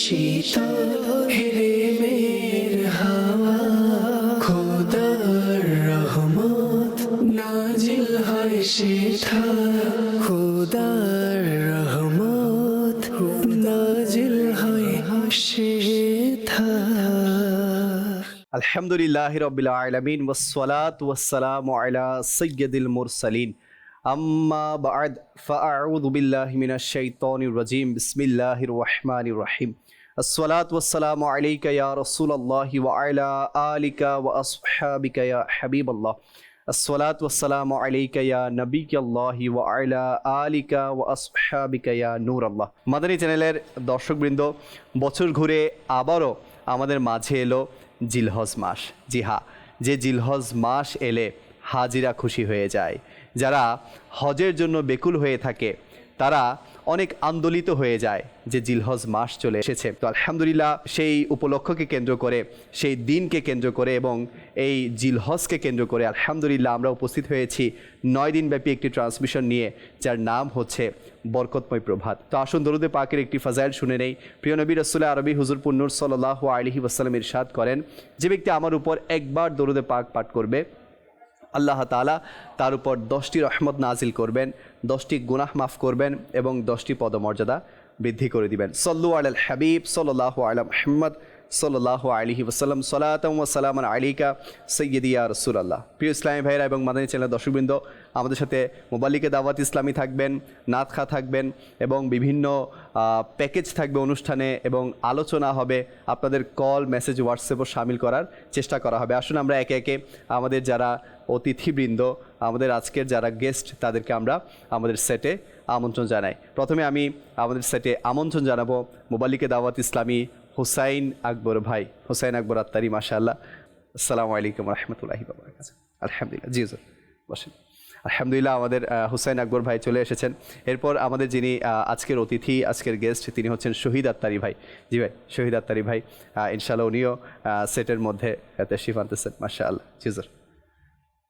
শীতল হেরে মের হাওয়া, খোদার রহমত নাজিল হয় সেথা, খোদার রহমত নাজিল হয় সেথা। আলহামদুলিল্লাহি রাব্বিল আলামিন ওয়াসসালাতু ওয়াসসালামু আলা সাইয়্যিদিল মুরসালিন আম্মা বা'দ ফাআউযু বিল্লাহি মিনাশ শাইতানির রাজীম বিসমিল্লাহির রহমানির রহিম। আসসালাতু ওয়াসসালামু আলাইকা ইয়া রাসূলুল্লাহি ওয়া আলা আলিকা ওয়া আসহাবিকা ইয়া হাবিবাল্লাহ। আসসালাতু ওয়াসসালামু আলাইকা ইয়া নবিয়াল্লাহি ওয়া আলা আলিকা ওয়া আসহাবিকা ইয়া নূরাল্লাহ। মাদানী চ্যানেলের দর্শকবৃন্দ, বছর ঘুরে আবারও আমাদের মাঝে এলো জিলহজ মাস। জি হ্যাঁ, যে জিলহজ মাস এলে হাজিরা খুশি হয়ে যায়। যারা হজের জন্য বেকুল হয়ে থাকে তারা অনেক আন্দোলিত হয়ে যায় যে জিলহজ মাস চলে এসেছে। তো আলহামদুলিল্লাহ, সেই উপলক্ষকে কেন্দ্র করে, সেই দিনকে কেন্দ্র করে এবং এই জিলহজকে কেন্দ্র করে আলহামদুলিল্লাহ আমরা উপস্থিত হয়েছি 9 দিনব্যাপী একটি ট্রান্সমিশন নিয়ে, যার নাম হচ্ছে বরকতময় প্রভাত। তো আসুন দরুদে পাকের একটি ফাজাইল শুনে নেই। প্রিয় নবী রাসূল আরবি হুজুর পুন্নুর সাল্লাল্লাহু আলাইহি ওয়াসাল্লাম ইরশাদ করেন, যে ব্যক্তি আমার উপর একবার দরুদে পাক পাঠ করবে, আল্লাহ তাআলা তার উপর 10টি রহমত নাজিল করবেন, 10টি গুনাহ মাফ করবেন এবং 10টি পদমর্যাদা বৃদ্ধি করে দিবেন। সল্লু আলাল হাবিব সাল্লাল্লাহু আলা মুহাম্মদ সাল্লাল্লাহু আলাইহি ওয়াসাল্লাম, সালাতাম ওয়া সালামান আলাইকা সাইয়্যিদি ইয়া রাসূলুল্লাহ। প্রিয় ইসলামী ভাইরা এবং মাদানী চ্যানেলের দর্শকবৃন্দ, আমাদের সাথে মোবাল্লিকে দাওয়াত ইসলামী থাকবেন, নাতখা থাকবেন এবং বিভিন্ন প্যাকেজ থাকবে অনুষ্ঠানে এবং আলোচনা হবে। আপনাদের কল, মেসেজ, হোয়াটসঅ্যাপও শামিল করার চেষ্টা করা হবে। আসুন আমরা একে একে আমাদের যারা অতিথিবৃন্দ, আমাদের আজকের যারা গেস্ট, তাদেরকে আমরা আমাদের সেটে আমন্ত্রণ জানাই। প্রথমে আমি আমাদের সেটে আমন্ত্রণ জানাবো মোবাল্লিকে দাওয়াত ইসলামী হুসাইন আকবর ভাই, হুসাইন আকবর আত্তারি। মাশাআল্লাহ। আসসালামু আলাইকুম রাহমাতুল্লাহি ওয়া বারাকাতুহু। আলহামদুলিল্লাহ, জি হুজুর বসেন। আলহামদুলিল্লাহ, আমাদের হুসাইন আকবর ভাই চলে এসেছেন। এরপর আমাদের যিনি আজকের অতিথি, আজকের গেস্ট, তিনি হচ্ছেন শহীদ আত্তারি ভাই। জি ভাই, শহীদ আত্তারি ভাই ইনশাআল্লাহ উনিও সেটের মধ্যে তাশরিফ আনতেছেন। মাশাআল্লাহ, জি হুজুর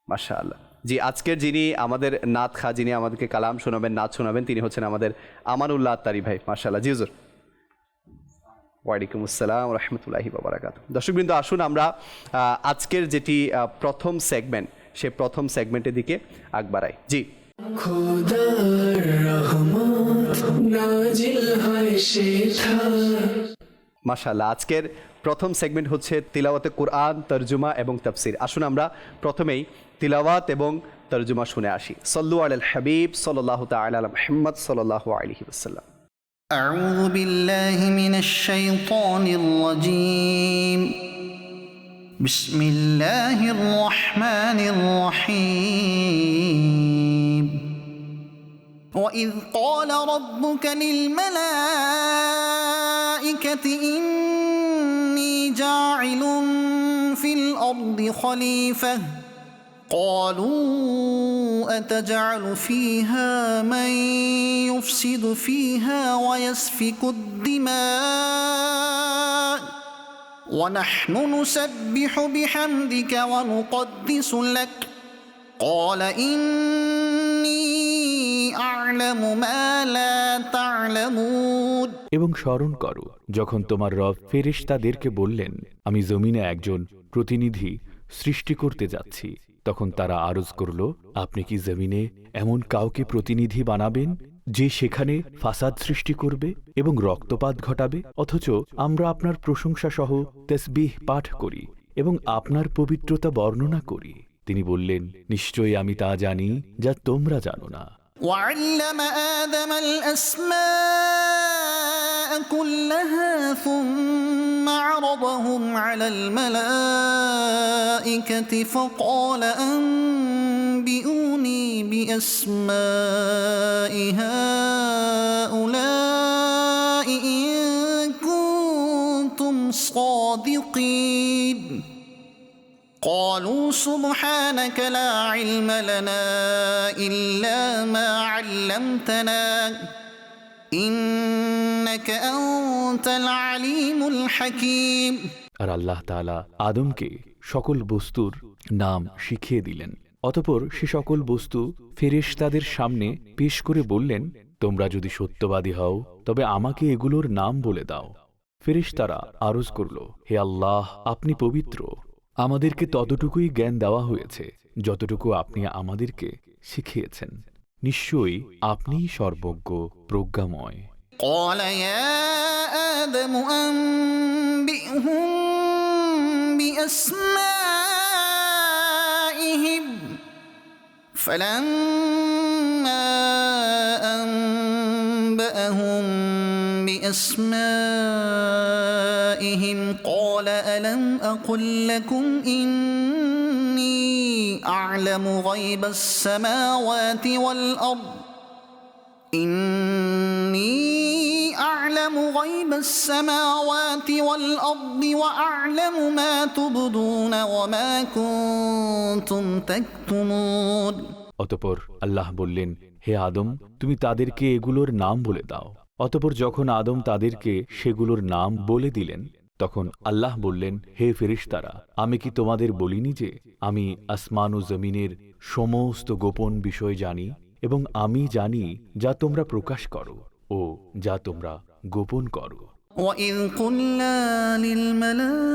মাশাআল্লাহ। জি, আজকের যিনি আমাদের নাত খা, যিনি আমাদেরকে কালাম শোনাবেন, নাচ শোনাবেন, তিনি হচ্ছেন আমাদের আমানুল্লাহ আত্তারি ভাই। মাশাআল্লাহ, জি হুজুর। ওয়ালাইকুম আসসালাম রহমতুল্লাহি ওয়া বারাকাতুহু। দর্শকবৃন্দ, আসুন আমরা আজকের যেটি প্রথম সেগমেন্ট, সে প্রথম সেগমেন্টের দিকে আগ বাড়াই। জি, খোদার রহমত নাজিল হয় সেথা। মাশাআল্লাহ, আজকের প্রথম সেগমেন্ট হচ্ছে তিলাওয়াতে কুরআন, তরজুমা এবং তাফসির। আসুন আমরা প্রথমেই তিলাওয়াত এবং তরজুমা শুনে আসি। সল্লু আলাল হাবিব সাল্লাল্লাহু তাআলা আলা মুহাম্মদ সাল্লাল্লাহু আলাইহি ওয়াসাল্লাম। أعوذ بالله من الشيطان الرجيم. بسم الله الرحمن الرحيم. وإذ قال ربك للملائكة إني جاعل في الأرض خليفة قالوا أتجعل فيها من يفسد فيها ويسفك الدماء ونحن نسبح بحمدك ونقدس لك قال إني أعلم ما لا تعلمون। এবং স্মরণ করো যখন তোমার রব ফেরেশতাদেরকে বললেন, আমি জমিনে একজন প্রতিনিধি সৃষ্টি করতে যাচ্ছি, তখন তারা আরজ করল, আপনি কি জমিনে এমন কাউকে প্রতিনিধি বানাবেন যে সেখানে ফাসাদ সৃষ্টি করবে এবং রক্তপাত ঘটাবে, অথচ আমরা আপনার প্রশংসা সহ তাসবিহ পাঠ করি এবং আপনার পবিত্রতা বর্ণনা করি। তিনি বললেন, নিশ্চয়ই আমি তা জানি যা তোমরা জানো না। وعلم آدم الأسماء كلها ثم عرضهم على الملائكة فقال أنبئوني بأسماء هؤلاء إن كنتم صادقين قالوا سبحانك لا علم لنا إلا ما علمتنا إنك أنت العليم الحكيم। আর আল্লাহ তাআলা আদমকে সকল বস্তুর নাম শিখিয়ে দিলেন। অতঃপর সে সকল বস্তু ফেরেশতাদের সামনে পেশ করে বললেন, তোমরা যদি সত্যবাদী হও তবে আমাকে এগুলোর নাম বলে দাও। ফেরেশতারা আরজ করল, হে আল্লাহ, আপনি পবিত্র। আমাদেরকে ততটুকুই জ্ঞান দেওয়া হয়েছে যতটুকু আপনি আমাদেরকে শিখিয়েছেন। নিশ্চয়ই আপনিই সর্বজ্ঞ, প্রজ্ঞাময়। قال يا آدم أنبئهم بأسمائهم فلما أنبأهم بأسمائهم قال ألم أقل لكم إني أعلم غيب السماوات والأرض إني أعلم غيب السماوات والأرض وأعلم ما تبدون وما كنتم تكتمون। অতঃপর আল্লাহ বললেন, হে আদম, তুমি তাদেরকে এগুলোর নাম বলে দাও। অতঃপর যখন আদম তাদেরকে সেগুলোর নাম বলে দিলেন, তখন আল্লাহ বললেন, হে ফেরেশতারা, আমি কি তোমাদের বলিনি যে আমি আসমান ও জমিনের সমস্ত গোপন বিষয় জানি, এবং আমি জানি যা তোমরা প্রকাশ করো ও যা তোমরা গোপন করো। وإذ قلنا للملائكة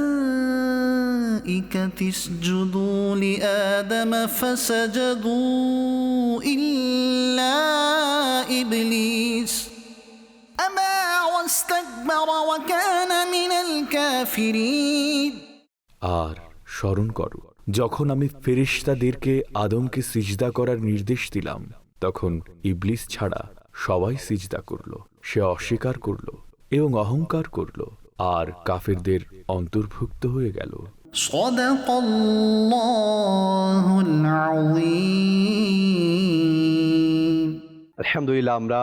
اسجدوا لآدم فسجدوا إلا إبليس أبى واستكبر وكان من الكافرين। আর স্মরণ করো, যখন আমি ফেরেশতাদেরকে আদমকে সিজদা করার নির্দেশ দিলাম, তখন ইবলিস ছাড়া সবাই সিজদা করল। সে অস্বীকার করল এবং অহংকার করল আর কাফেরদের অন্তর্ভুক্ত হয়ে গেল। صدق الله العظيم। আলহামদুলিল্লাহ, আমরা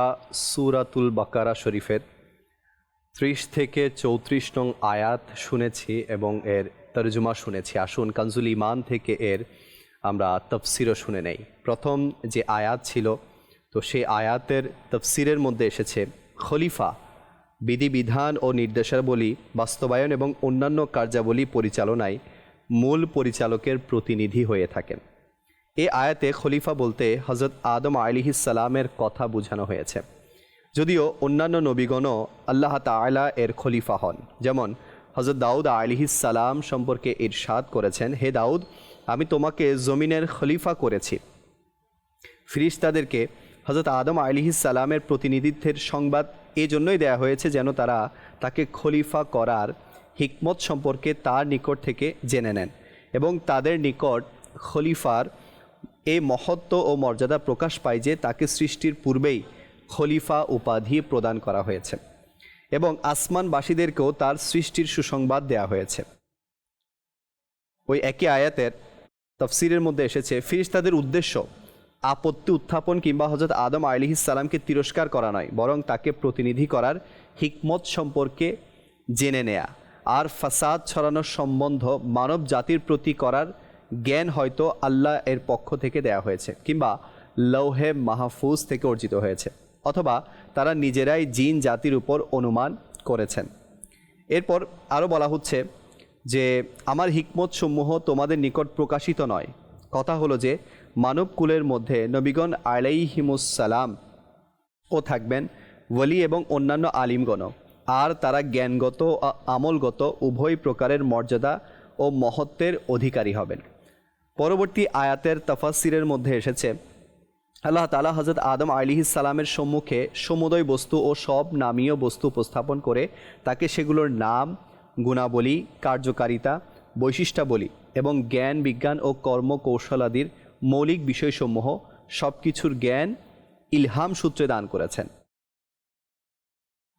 সূরাতুল বাকারা শরীফের 30 থেকে 34 নং আয়াত শুনেছি এবং এর তরজমা শুনেছি। আসুন কানজুল ঈমান থেকে এর আমরা তাফসিরও শুনে নেই। প্রথম যে আয়াত ছিল, তো সেই আয়াতের তাফসিরের মধ্যে এসেছে, খলিফা বিধিবিধান ও নির্দেশাবলী বাস্তবায়ন এবং অন্যান্য কার্যাবলী পরিচালনায় মূল পরিচালকের প্রতিনিধি হয়ে থাকেন। এই আয়াতে খলিফা বলতে হযরত আদম আলাইহিস সালামের কথা বোঝানো হয়েছে, যদিও অন্যান্য নবীগণও আল্লাহ তাআলা এর খলিফা হন। যেমন হযরত দাউদ আলাইহিস সালাম সম্পর্কে ইরশাদ করেছেন, হে দাউদ, আমি তোমাকে জমিনের খলিফা করেছি। ফেরেশতাদেরকে হযরত আদম আলাইহিস সালামের প্রতিনিধিত্বের সংবাদ এজন্যই দেয়া হয়েছে যেন তারা তাকে খলিফা করার হিকমত সম্পর্কে তার নিকট থেকে জেনে নেন এবং তাদের নিকট খলিফার এই মহত্ব ও মর্যাদা প্রকাশ পায় যে তাকে সৃষ্টির পূর্বেই খলিফা উপাধি প্রদান করা হয়েছে এবং আসমানবাসীদেরকেও তার সৃষ্টির সুসংবাদ দেয়া হয়েছে। ওই একই আয়াতের তাফসিরের মধ্যে এসেছে, ফেরেশতাদের উদ্দেশ্য আপত্তি উত্থাপন কিংবা হযরত আদম আলাইহিস সালামকে তিরস্কার করা নয়, বরং তাকে প্রতিনিধি করার হিকমত সম্পর্কে জেনে নেয়া আর ফাসাদ ছড়ানোর সম্বন্ধ মানব জাতির প্রতি করার জ্ঞান হয়তো আল্লাহ এর পক্ষ থেকে দেয়া হয়েছে কিংবা লৌহে মাহফুজ থেকে অর্জিত হয়েছে, অথবা তারা নিজেরাই জিন জাতির উপর অনুমান করেছেন। এরপর আরও বলা হচ্ছে যে আমার হিকমত সমূহ তোমাদের নিকট প্রকাশিত নয়। কথা হলো যে মানব কুলের মধ্যে নবীগণ আলাইহিমুসসালাম ও থাকবেন, ওলি এবং অন্যান্য আলিমগণ, আর তারা জ্ঞানগত ও আমলগত উভয় প্রকারের মর্যাদা ও মহত্বের অধিকারী হবেন। পরবর্তী আয়াতের তাফাসিরের মধ্যে এসেছে, আল্লাহ তাআলা হযরত আদম আলাইহিস সালামের সম্মুখে সমুদয় বস্তু ও সব নামীয় বস্তু উপস্থাপন করে তাকে সেগুলোর নাম, গুণাবলী, কার্যকারিতা, বৈশিষ্ট্যাবলী এবং জ্ঞান, বিজ্ঞান ও কর্মকৌশলাদির মৌলিক বিষয়সমূহ সব কিছুর জ্ঞান ইলহাম সূত্রে দান করেছেন।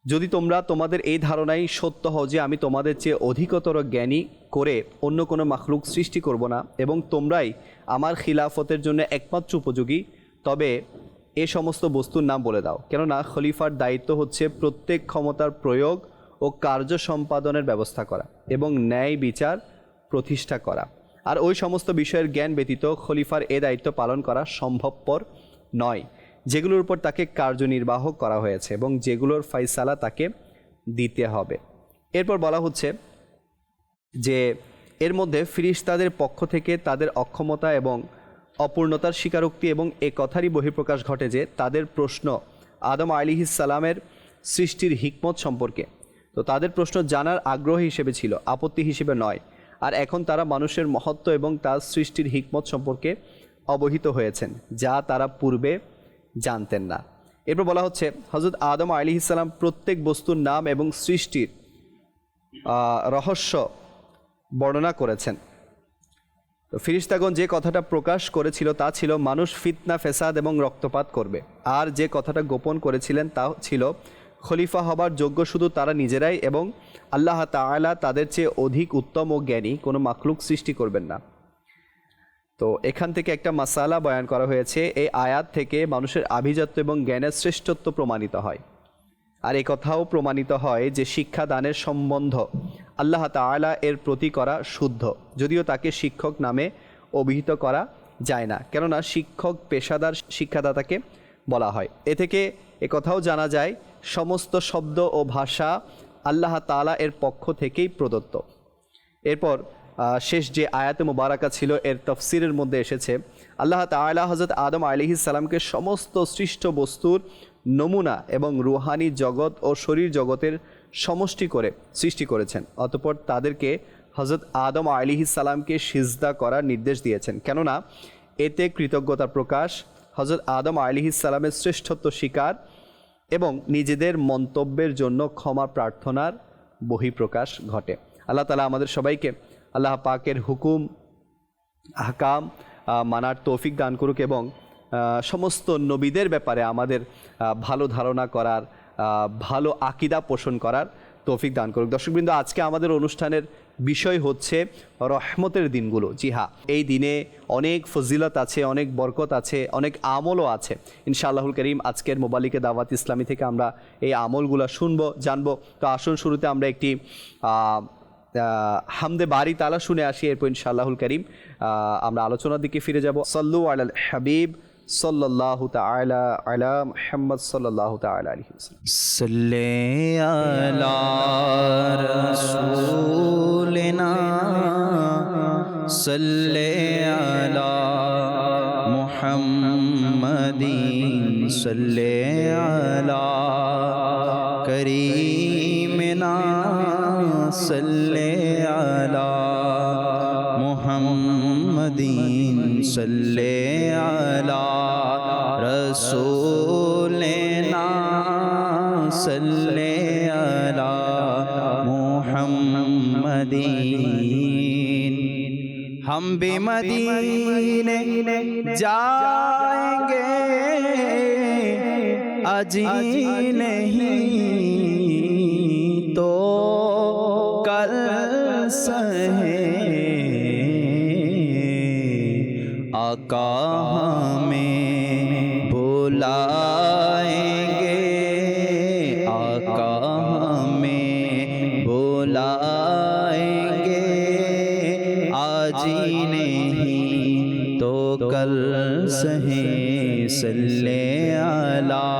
যদি তোমরা তোমাদের এই ধারণাই সত্য হও যে আমি তোমাদের চেয়ে অধিকতর জ্ঞানী করে অন্য কোনো মাখলুক সৃষ্টি করব না এবং তোমরাই আমার খিলাফতের জন্য একমাত্র উপযোগী, তবে এ সমস্ত বস্তুর নাম বলে দাও। কেননা খলিফার দায়িত্ব হচ্ছে প্রত্যেক ক্ষমতার প্রয়োগ ও কার্য সম্পাদনের ব্যবস্থা করা এবং ন্যায় বিচার প্রতিষ্ঠা করা। আর ওই সমস্ত বিষয়ের জ্ঞান ব্যতীত খলিফার এ দায়িত্ব পালন করা সম্ভবপর নয় যেগুলোর উপর তাকে কার্যনির্বাহ করা হয়েছে এবং যেগুলোর ফায়সালা তাকে দিতে হবে। এরপর বলা হচ্ছে যে এর মধ্যে ফেরেশতাদের পক্ষ থেকে তাদের অক্ষমতা এবং অপূর্ণতার স্বীকারোক্তি এবং এ কথারই বহিঃপ্রকাশ ঘটে যে তাদের প্রশ্ন আদম আলাইহিস সালামের সৃষ্টির হিকমত সম্পর্কে, তো তাদের প্রশ্ন জানার আগ্রহ হিসেবে ছিল, আপত্তি হিসেবে নয়। আর এখন তারা মানুষের মহত্ব এবং তার সৃষ্টির হিকমত সম্পর্কে অবহিত হয়েছেন, যা তারা পূর্বে জানতেন না। এরপর বলা হচ্ছে হযরত আদম আলাইহিস সালাম প্রত্যেক বস্তুর নাম এবং সৃষ্টির রহস্য বর্ণনা করেছেন। তো ফিরিস্তাগণ যে কথাটা প্রকাশ করেছিল তা ছিল মানুষ ফিতনা, ফেসাদ এবং রক্তপাত করবে। আর যে কথাটা গোপন করেছিলেন তা ছিল খলিফা হবার যোগ্য শুধু তারা নিজেরাই এবং আল্লাহ তাআলা তাদের চেয়ে অধিক উত্তম ও জ্ঞানী কোনো মাখলুক সৃষ্টি করবেন না। তো এখান থেকে একটা মাসালা বয়ান করা হয়েছে, এই আয়াত থেকে মানুষের আভিজাত্য এবং জ্ঞানের শ্রেষ্ঠত্ব প্রমাণিত হয়। আর এই কথাও প্রমাণিত হয় যে শিক্ষা দানের সম্বন্ধ আল্লাহ তাআলা এর প্রতি করা শুদ্ধ, যদিও তাকে শিক্ষক নামে অভিহিত করা যায় না, কেননা শিক্ষক পেশাদার শিক্ষাদাতাকে বলা হয়। এ থেকে কথাও জানা যায় সমস্ত শব্দ ও ভাষা আল্লাহ তাআলা এর পক্ষ থেকেই প্রদত্ত। এরপর শেষ যে আয়াতে মুবারাকা ছিল এর তাফসিরের মধ্যে এসেছে আল্লাহ তাআলা হযরত আদম আলাইহিস সালামকে সমস্ত সৃষ্ট বস্তুর নমুনা এবং রুহানি জগৎ ও শরীর জগতের সমষ্টি করে সৃষ্টি করেছেন। অতঃপর তাদেরকে হযরত আদম আলাইহিস সালামকে সিজদা করার নির্দেশ দিয়েছেন, কেননা এতে কৃতজ্ঞতা প্রকাশ, হযরত আদম আলাইহিস সালামের শ্রেষ্ঠত্ব স্বীকার এবং নিজেদের মন্তব্যের জন্য ক্ষমা প্রার্থনার বহিঃপ্রকাশ ঘটে। আল্লাহ তাআলা আমাদের সবাইকে আল্লাহ পাকের হুকুম আহকাম মানার তৌফিক দান করুক এবং সমস্ত নবীদের ব্যাপারে আমাদের ভালো ধারণা করার, ভালো আকীদা পোষণ করার তৌফিক দান করুক। দর্শকবৃন্দ, আজকে আমাদের অনুষ্ঠানের বিষয় হচ্ছে রহমতের দিনগুলো। জি হ্যাঁ, এই দিনে অনেক ফজিলত আছে, অনেক বরকত আছে, অনেক আমলও আছে। ইনশাআল্লাহুল করিম আজকের মোবালিকে দাওয়াত ইসলামী থেকে আমরা এই আমলগুলো শুনবো, জানবো। তো আসুন শুরুতে আমরা একটি হামদে বারি তালা শুনে আসি, এরপর ইনশাআল্লাহুল করিম আমরা আলোচনার দিকে ফিরে যাব। সাল্লু আলাল হাবিব সাল্লাল্লাহু তাআলা আলা মুহাম্মদ সাল্লাল্লাহু তাআলা আলাইহি ওয়াসাল্লাম। সাল্লি আলা রাসূলিনা সাল্লি আলা মুহাম্মাদিন সাল্লি আলা করিমিনা সাল্লি আলা মুহাম্মাদিন সাল্লি আলা রসুলিনা সাল্লি আলা মুহাম্মাদিন। हम भी मदीने जाएंगे आज नहीं तो कल सहे, आका हमें बुलाएंगे, आका हमें बुलाएंगे आज नहीं तो कल सहे। सल्ले अला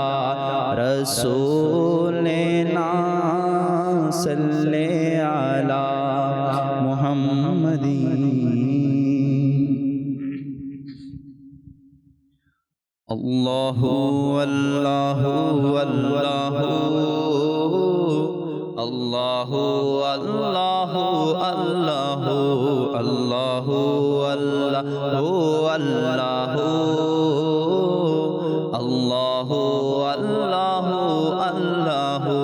रसूलिना सल्ले अला मुहम्मदीन। अल्लाहु अल्लाहु अल्लाहु अल्लाहु अल्लाहु अल्लाहु अल्लाहु अल्लाहु अल्लाहु अल्लाहु अल्लाहु अल्लाहु।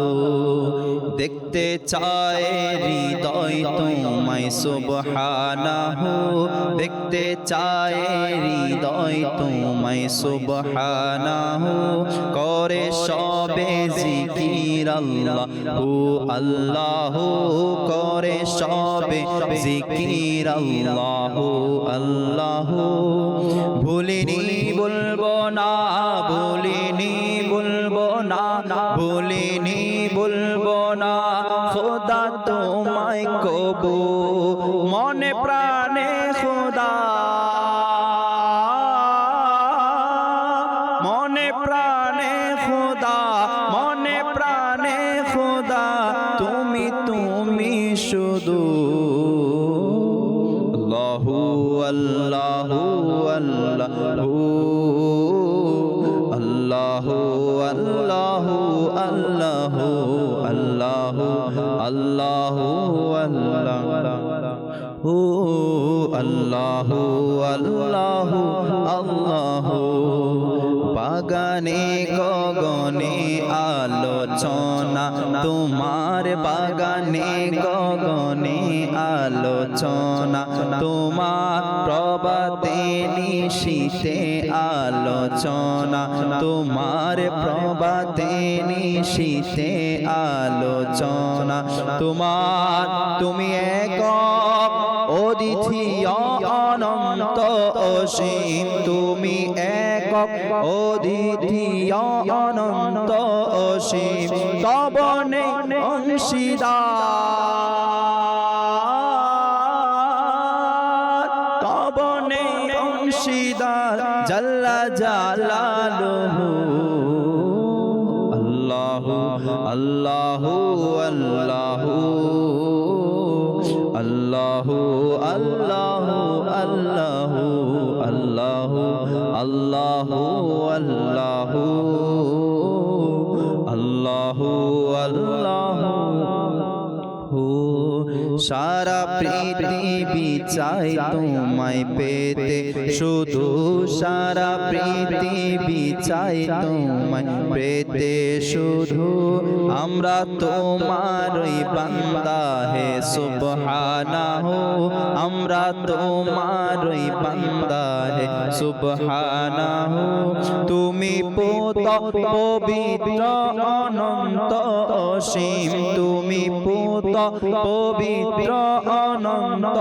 देखते चाहे हृदय तुम्हाय सुबहानाहु, देखते चाहे हृदय तुम्हाय सुबहानाहु। करे सबे जिकिर अल्लाहु अल्लाहु, करे सबे जिकिर अल्लाहु अल्लाहु। भूलिनी बोलबो ना, भूलिनी बोलबो ना, भूलिनी बोलबो ना खुदा তোমায় কবু মনে প্রাণে খুদা, মনে প্রাণে খুদা, মনে প্রাণে খুদা তুমি তুমি শুধু। আল্লাহু আল্লাহু আল্লাহু আল্লাহু আল্লাহু আল্লাহু আল্লাহু আল্লাহু আল্লাহু আল্লাহু আল্লাহু বাগানে গগনে আলোচনা তোমার বাগানে গগনে আলোচনা তোমার প্রভাতে নিশীথে আলোচনা তোমার প্রভাতে নিশীথে আলোচনা তোমার তুমি একক অদ্বিতীয় অনন্ত অসীম তুমি একক অদ্বিতীয় অনন্ত অসীম তব নেই অংশীদার তব নেই অংশীদার জাল্লা জালালুহু আল্লাহু আল্লাহু আল্লাহু আল্লাহু আল্লাহু আল্লাহু আল্লাহু আল্লাহু আল্লাহু আল্লাহু আল্লাহু সারা পৃথিবী চাই তোমায় পেতে শুধু সারা পৃথিবী চাই তোমায় পেতে শুধু আমরা তোমারই বান্দা হে সুবহানাহু আমরা তোমারই বান্দা হে সুবহানাহু তুমি পবিত্র অনন্ত অসীম তুমি পবিত্র অনন্ত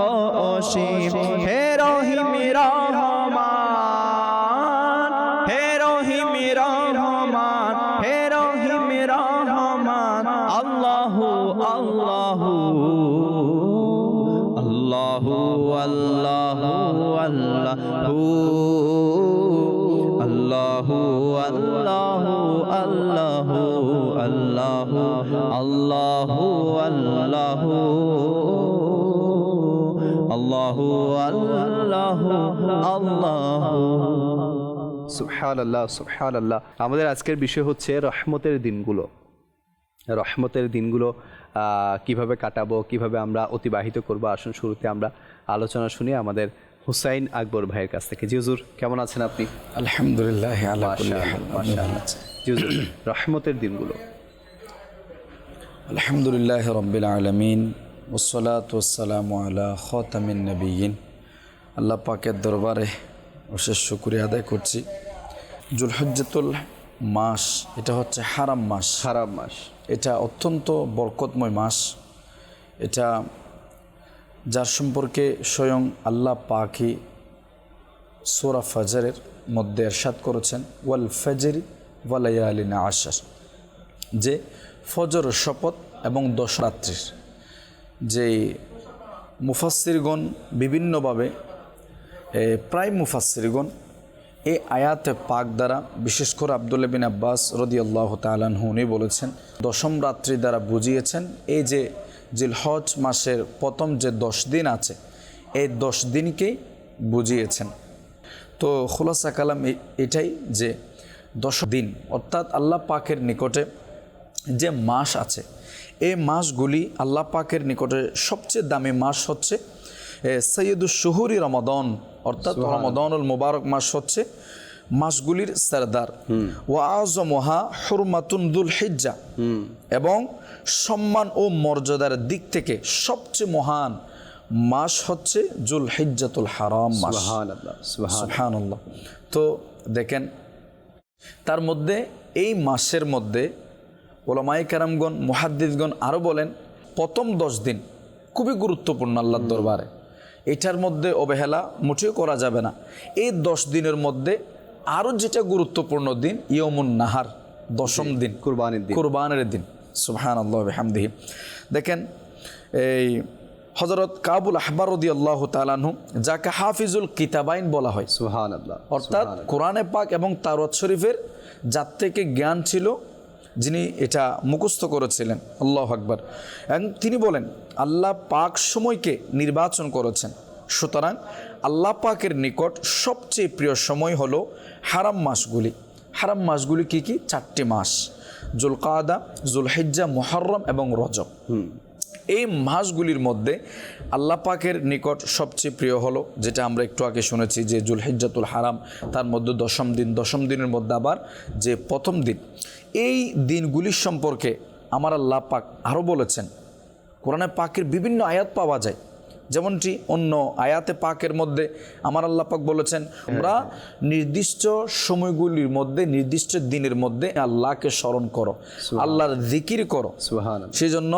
অসীম হে রহিম রহমান হে রহিম রহমান হে রহিম রহমান আল্লাহু আল্লাহু আল্লাহু আল্লাহু আল্লাহু আল্লাহু আল্লাহু আল্লাহু আল্লাহু আল্লাহু আল্লাহু আল্লাহু আল্লাহু সুবহানাল্লাহ সুবহানাল্লাহ। আমাদের আজকের বিষয় হচ্ছে রহমতের দিনগুলো। রহমতের দিনগুলো কিভাবে কাটাবো, কিভাবে আমরা অতিবাহিত করব। আসুন শুরুতে আমরা আলোচনা শুনি আমাদের হুসাইন আকবর ভাইয়ের কাছ থেকে। জি হুজুর, কেমন আছেন আপনি? আলহামদুলিল্লাহ আলা কুল্লি হাল। মাশাআল্লাহ। জি হুজুর, রহমতের দিনগুলো। আলহামদুলিল্লাহ রাব্বিল আলামিন ওয়াসসালাতু ওয়াসসালামু আলা খাতামিন নবিয়্যিন। আল্লাহ পাকের দরবারে অশেষ শুকরিয়া আদায় করছি। জুলহজ্জাতুল মাস, এটা হচ্ছে হারাম মাস। হারাম মাস, এটা অত্যন্ত বরকতময় মাস। এটা যার সম্পর্কে স্বয়ং আল্লাহ পাকই সূরা ফজরের মধ্যে ইরশাদ করেছেন, ওয়াল ফজরি ওয়া লায়ালিন আশর, যে ফজরের শপথ এবং 10 রাত্রির। যে মুফাসসিরগণ বিভিন্নভাবে প্রায় মুফাসসিরগণ এই আয়াতে পাক দ্বারা, বিশেষ করে আব্দুল্লাহ বিন আব্বাস রাদিয়াল্লাহু তাআলা আনহু উনি বলেছেন, 10ম রাত্রি দ্বারা বুঝিয়েছেন এই যে জিলহজ মাসের প্রথম যে 10 দিন আছে এই 10 দিনকেই বুঝিয়েছেন। তো খুলাসা কালাম এটাই যে 10 দিন অর্থাৎ আল্লাহ পাকের নিকটে যে মাস আছে এই মাসগুলি আল্লাহ পাকের নিকটে সবচেয়ে দামি মাস হচ্ছে সৈয়দুশ শুহুরি রমাদান, অর্থাৎ রমাদানুল মুবারক মাস হচ্ছে মাসগুলির সরদার। ওয়া আযমুহা হুরমাতুন যুল হিজ্জা, এবং সম্মান ও মর্যাদার দিক থেকে সবচেয়ে মহান মাস হচ্ছে যুল হিজ্জাতুল হারাম মাস। সুবহানাল্লাহ সুবহানাল্লাহ। তো দেখেন তার মধ্যে এই মাসের মধ্যে ওলামায়ে কেরামগণ মুহাদ্দিসগণ আরও বলেন প্রথম 10 দিন খুবই গুরুত্বপূর্ণ আল্লাহর দরবারে। এটার মধ্যে অবহেলা মোটেও করা যাবে না। এই 10 দিনের মধ্যে আরও যেটা গুরুত্বপূর্ণ দিন ইয়মুন নাহার, 10ম দিন, কুরবানের দিন। সুবহানাল্লাহ ওয়া বিহামদিহি। দেখেন এই হযরত কাবুল আহবার রাদিয়াল্লাহু তাআলা আনহু, যাকে হাফিজুল কিতাবাইন বলা হয়, সুবহানাল্লাহ, অর্থাৎ কোরআনে পাক এবং তাওরাত শরীফের যার থেকে জ্ঞান ছিল, যিনি এটা মুখস্থ করেছিলেন, আল্লাহু আকবার। এবং তিনি বলেন আল্লাহ পাক সময়কে নির্বাচন করেছেন, সুতরাং আল্লাহ পাকের নিকট সবচেয়ে প্রিয় সময় হলো হারাম মাসগুলি। হারাম মাসগুলি কি কি? 4টি মাস, জুলকাদা, জুলহিজ্জা, মুহররম এবং রজব। এই মাসগুলির মধ্যে আল্লাহ পাকের নিকট সবচেয়ে প্রিয় হলো, যেটা আমরা একটু আগে শুনেছি, যে জুলহিজ্জাতুল হারাম, তার মধ্যে 10ম দিন, 10ম দিনের মধ্যে আবার যে প্রথম দিন। এই দিনগুলির সম্পর্কে আমার আল্লাহ পাক আরও বলেছেন। কোরআনে পাকের বিভিন্ন আয়াত পাওয়া যায়, যেমনটি অন্য আয়াতে পাকের মধ্যে আমার আল্লাহ পাক বলেছেন, আমরা নির্দিষ্ট সময়গুলির মধ্যে, নির্দিষ্ট দিনের মধ্যে আল্লাহকে স্মরণ করো, আল্লাহর জিকির করো। সুবহানাল্লাহ। সেই জন্য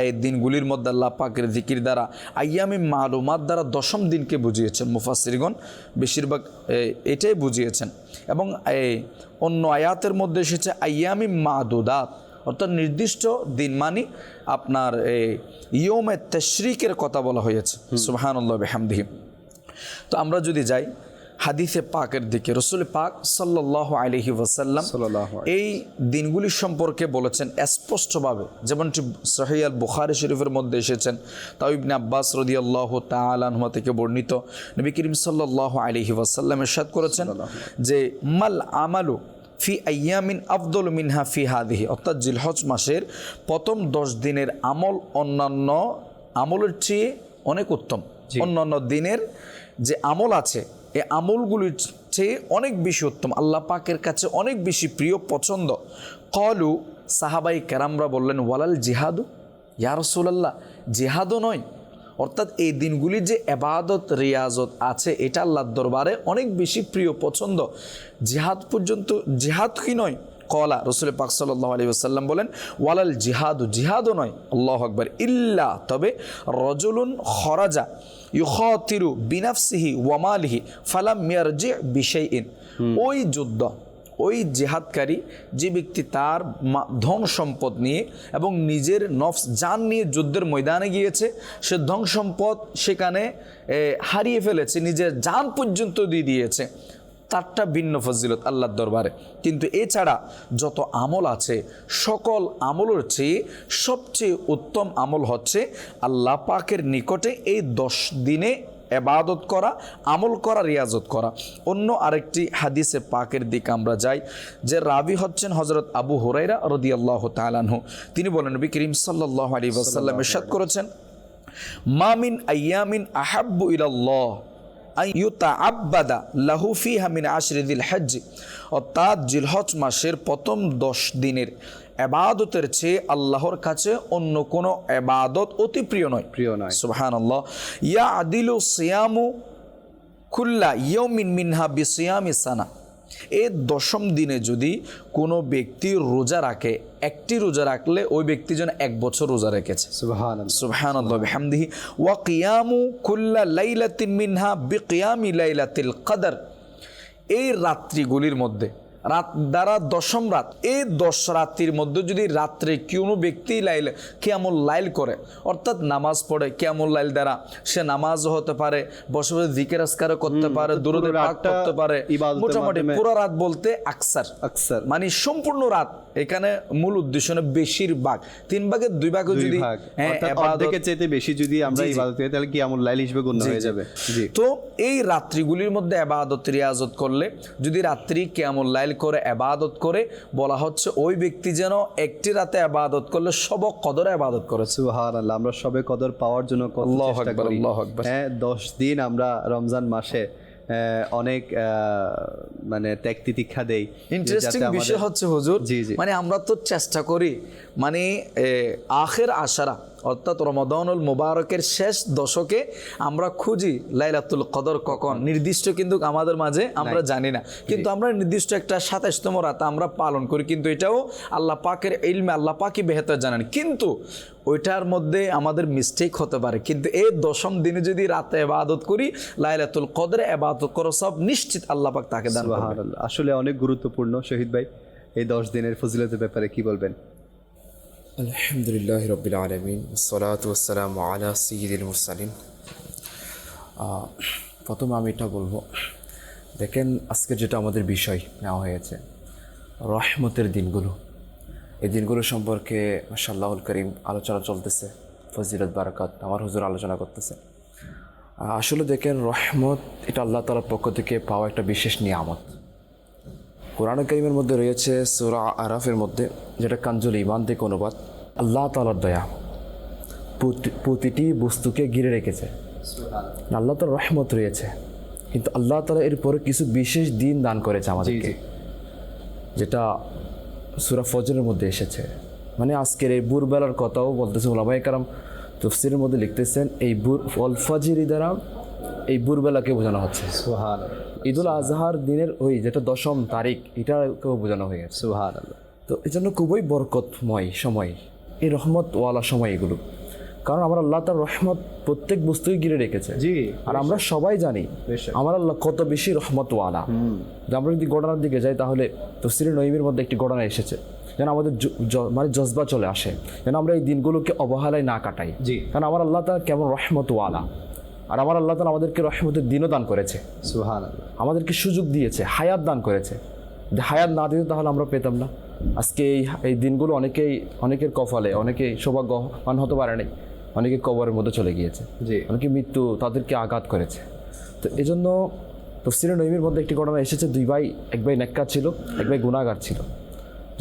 এই দিনগুলির মধ্যে আল্লাহ পাকের জিকির দ্বারা, আইয়ামি মালুমাত দ্বারা 10ম দিনকে বুঝিয়েছেন মুফাসসিরগণ, বেশিরভাগ এটাই বুঝিয়েছেন। এবং অন্য আয়াতের মধ্যে এসেছে আইয়ামি মাদুদাত, অর্থাৎ নির্দিষ্ট দিন, মানে আপনার ইয়মে তাশরিকের কথা বলা হয়েছে। সুবহানাল্লাহ বিহামদিহি। তো আমরা যদি যাই হাদিসে পাকের দিকে, রাসূল পাক সাল্লাল্লাহু আলাইহি ওয়াসাল্লাম এই দিনগুলির সম্পর্কে বলেছেন স্পষ্টভাবে, যেমনটি সহিহ আল বুখারী শরীফের মধ্যে এসেছেন। তাও ইবনে আব্বাস রাদিয়াল্লাহু তাআলা আনহুমা থেকে বর্ণিত, নবী করিম সাল্লাল্লাহু আলাইহি ওয়াসাল্লাম ইরশাদ করেছেন যে মাল আমালু ফি আইয়ামিন আফদল মিনহা ফি হাদিহি, অর্থাৎ জিলহজ মাসের প্রথম 10 দিনের আমল অন্যান্য আমলের চেয়ে অনেক উত্তম। অন্যান্য দিনের যে আমল আছে, এই আমলগুলির চেয়ে অনেক বেশি উত্তম, আল্লাহ পাকের কাছে অনেক বেশি প্রিয়, পছন্দ। কলু, সাহাবাই কেরামরা বললেন, ওয়ালাল জিহাদু, ইয়া রাসূলুল্লাহ, জিহাদও নয়? অর্থাৎ এই দিনগুলি যে ইবাদত রিয়াজত আছে, এটা আল্লাহর দরবারে অনেক বেশি প্রিয়, পছন্দ। জিহাদ পর্যন্ত, জিহাদ কি নয়? কলা, রাসূল পাক সাল্লাল্লাহু আলাইহি ওয়াসাল্লাম বলেন, ওয়ালাল জিহাদু, জিহাদও নয়, আল্লাহু আকবার, ইল্লা, তবে রজুলুন খরাজা ইউখাতিরু বিনাফসিহি ওয়া মালিহি ফালাম ইয়ারজি বিশাইইন, ওই যুদ্ধ, ওই জিহাদকারী যে ব্যক্তি তার ধন সম্পদ নিয়ে এবং নিজের নফস জান নিয়ে যুদ্ধের ময়দানে গিয়েছে, সে ধন সম্পদ সেখানে হারিয়ে ফেলেছে, নিজের জান পর্যন্ত দিয়ে দিয়েছে, তারটা ভিন্ন ফজিলত আল্লাহর দরবারে। কিন্তু এছাড়া যত আমল আছে, সকল আমলের চেয়ে সবচেয়ে উত্তম আমল হচ্ছে আল্লাহ পাকের নিকটে এই 10 দিনে ইবাদত করা, আমল করা, রিয়াজত করা। অন্য আরেকটি হাদিসে পাকের দিকে আমরা যাই, যে রাবি হচ্ছেন হযরত আবু হুরায়রা রাদিয়াল্লাহু তাআলা আনহু। তিনি বলেন, নবী করিম সাল্লাল্লাহু আলাইহি ওয়াসাল্লাম ইরশাদ করেছেন, মা মিন আইয়ামিন আহাব্বু ইলাল্লাহ আন ইউতাআব্বাদা লাহু ফিহা মিন আশরি যিল হজ্জ, অর্থাৎ জিলহজ মাসের প্রথম 10 দিনের ইবাদতের চেয়ে আল্লাহর কাছে অন্য কোনো ইবাদত অতি প্রিয় নয়, সুবহানাল্লাহ। ইয়া আদিলু সিয়ামু কুল্লা ইয়াউমিন মিনহা বিসিয়ামি সানা, এই 10ম দিনে যদি কোনো ব্যক্তি রোজা রাখে, একটি রোজা রাখলে ওই ব্যক্তি যেন 1 বছর রোজা রেখেছে। সুবহানাল্লাহ, সুবহানাল্লাহ বিহামদিহি। ওয়া কিয়ামু কুল্লা লাইলাতিন মিনহা বিকিয়ামি লাইলাতিল কদর, এই রাত্রিগুলির মধ্যে, রাত দ্বারা 10ম রাত, এই 10 রাত্রির মধ্যে যদি রাত্রে কোনো ব্যক্তি কিয়ামুল লাইল করে, অর্থাৎ নামাজ পড়ে, কিয়ামুল লাইল দ্বারা সে নামাজও হতে পারে, বসে বসে জিকির আজকারও করতে পারে, দুরূদ পাক করতে পারে, মোটামুটি পুরো রাত বলতে আকসার, মানে সম্পূর্ণ রাত। এখানে মূল উদ্দেশ্য না, বেশিরভাগ 3 ভাগের 2 ভাগও যদি, অর্ধেকের চাইতে বেশি যদি আমরা ইবাদত করি, তাহলে কিয়ামুল লাইল হিসেবে গণ্য হয়ে যাবে। তো এই রাত্রিগুলির মধ্যে ইবাদত রিয়াজত করলে, যদি রাত্রি কিয়ামুল লাইল করে ইবাদত করে, বলা হচ্ছে ওই ব্যক্তি যেন একটি রাতে ইবাদত করলে সব কদরে ইবাদত করে। সুবহানাল্লাহ। আমরা সবে কদর পাওয়ার জন্য কত চেষ্টা করি। হ্যাঁ, 10 দিন আমরা রমজান মাসে অনেক মানে ত্যাগ তিতিক্ষা দেই। ইন্টারেস্টিং বিষয় হচ্ছে হুজুর, মানে আমরা তো চেষ্টা করি, মানে আখির আশারা, অর্থাৎ রমাদানুল মুবারকের শেষ দশকে আমরা খুঁজি লাইলাতুল কদর কখন, নির্দিষ্ট কিন্তু আমাদের মাঝে আমরা জানি না, কিন্তু আমরা নির্দিষ্ট একটা 27তম রাত আমরা পালন করি, কিন্তু এটাও আল্লাহ পাকের ইলমে, আল্লাহ পাকই বেহতর জানেন, কিন্তু ওইটার মধ্যে আমাদের মিস্টেক হতে পারে। কিন্তু এই 10ম দিনে যদি রাতে ইবাদত করি, লাইলাতুল কদরে ইবাদত করো, সব নিশ্চিত আল্লাহ পাক তাকে দান করবেন। আসলে অনেক গুরুত্বপূর্ণ। শহীদ ভাই, এই 10 দিনের ফজিলতের ব্যাপারে কি বলবেন? আলহামদুলিল্লাহি রাব্বিল আলামিন, ওয়াসসালাতু ওয়াসসালামু আলা সাইয়্যিদিল মুরসালিন। প্রথমে আমি এটা বলবো, দেখেন আজকে যেটা আমাদের বিষয় নেওয়া হয়েছে, রহমতের দিনগুলো, এই দিনগুলো সম্পর্কে মাশাআল্লাহুল কারীম আলোচনা চলতেছে, ফজিলত বারাকাত আমার হুজুর আলোচনা করতেছে। আসলে দেখেন রহমত এটা আল্লাহ তাআলার পক্ষ থেকে পাওয়া একটা বিশেষ নিয়ামত। কোরআন কারীমের মধ্যে রয়েছে সূরা আরাফের মধ্যে, যেটা কানজুল ঈমান থেকে অনুবাদ, আল্লাহ তাআলার দয়া প্রতিটি বস্তুকে ঘিরে রেখেছে। আল্লাহ তাআলার রহমত রয়েছে, কিন্তু আল্লাহ তাআলা এরপরে কিছু বিশেষ দিন দান করেছে আমাদেরকে, যেটা সূরা ফজরের মধ্যে এসেছে। মানে আজকের এই ভোরবেলার কথাও বলতেছে ওলামায়ে কেরাম তাফসীরের মধ্যে লিখতেছেন, এই ওয়াল ফাজরি দ্বারা এই ভোরবেলাকে বোঝানো হচ্ছে। ঈদুল আজহার দিনের ওই যেটা 10ম তারিখ, এটাকেও বোঝানো হয়ে গেছে। সুবহানাল্লাহ। তো এই জন্য খুবই বরকতময় সময়, এই রহমতওয়ালা সময় এগুলো। কারণ আমার আল্লাহ তার রহমত প্রত্যেক বস্তুই ঘিরে রেখেছে। জি, আর আমরা সবাই জানি আমার আল্লাহ কত বেশি রহমতওয়ালা। আমরা যদি ঘটনার দিকে যাই, তাহলে তাফসীরে নবীর মধ্যে একটি ঘটনা এসেছে, যেন আমাদের মানে জজবা চলে আসে, যেন আমরা এই দিনগুলোকে অবহেলায় না কাটাই। জি। কারণ আমার আল্লাহ তাআলা কেমন রহমতওয়ালা, আর আমার আল্লাহ তাআলা আমাদেরকে রহমতের দিনও দান করেছে, সুবহানাল্লাহ। আমাদেরকে সুযোগ দিয়েছে, হায়াত দান করেছে। যে হায়াত না দিত তাহলে আমরা পেতাম না। আজকে এই দিনগুলো অনেকের কপালে, অনেকেই সৌভাগ্যবান হতে পারে নাই, অনেকে কবরের মধ্যে চলে গিয়েছে, জি। অনেকে মৃত্যু তাদেরকে আঘাত করেছে। তো এই জন্য তাফসীরে নবীর মধ্যে একটি ঘটনা এসেছে, দুই ভাই, এক ভাই নেককার ছিল, এক ভাই গুনাহগার ছিল।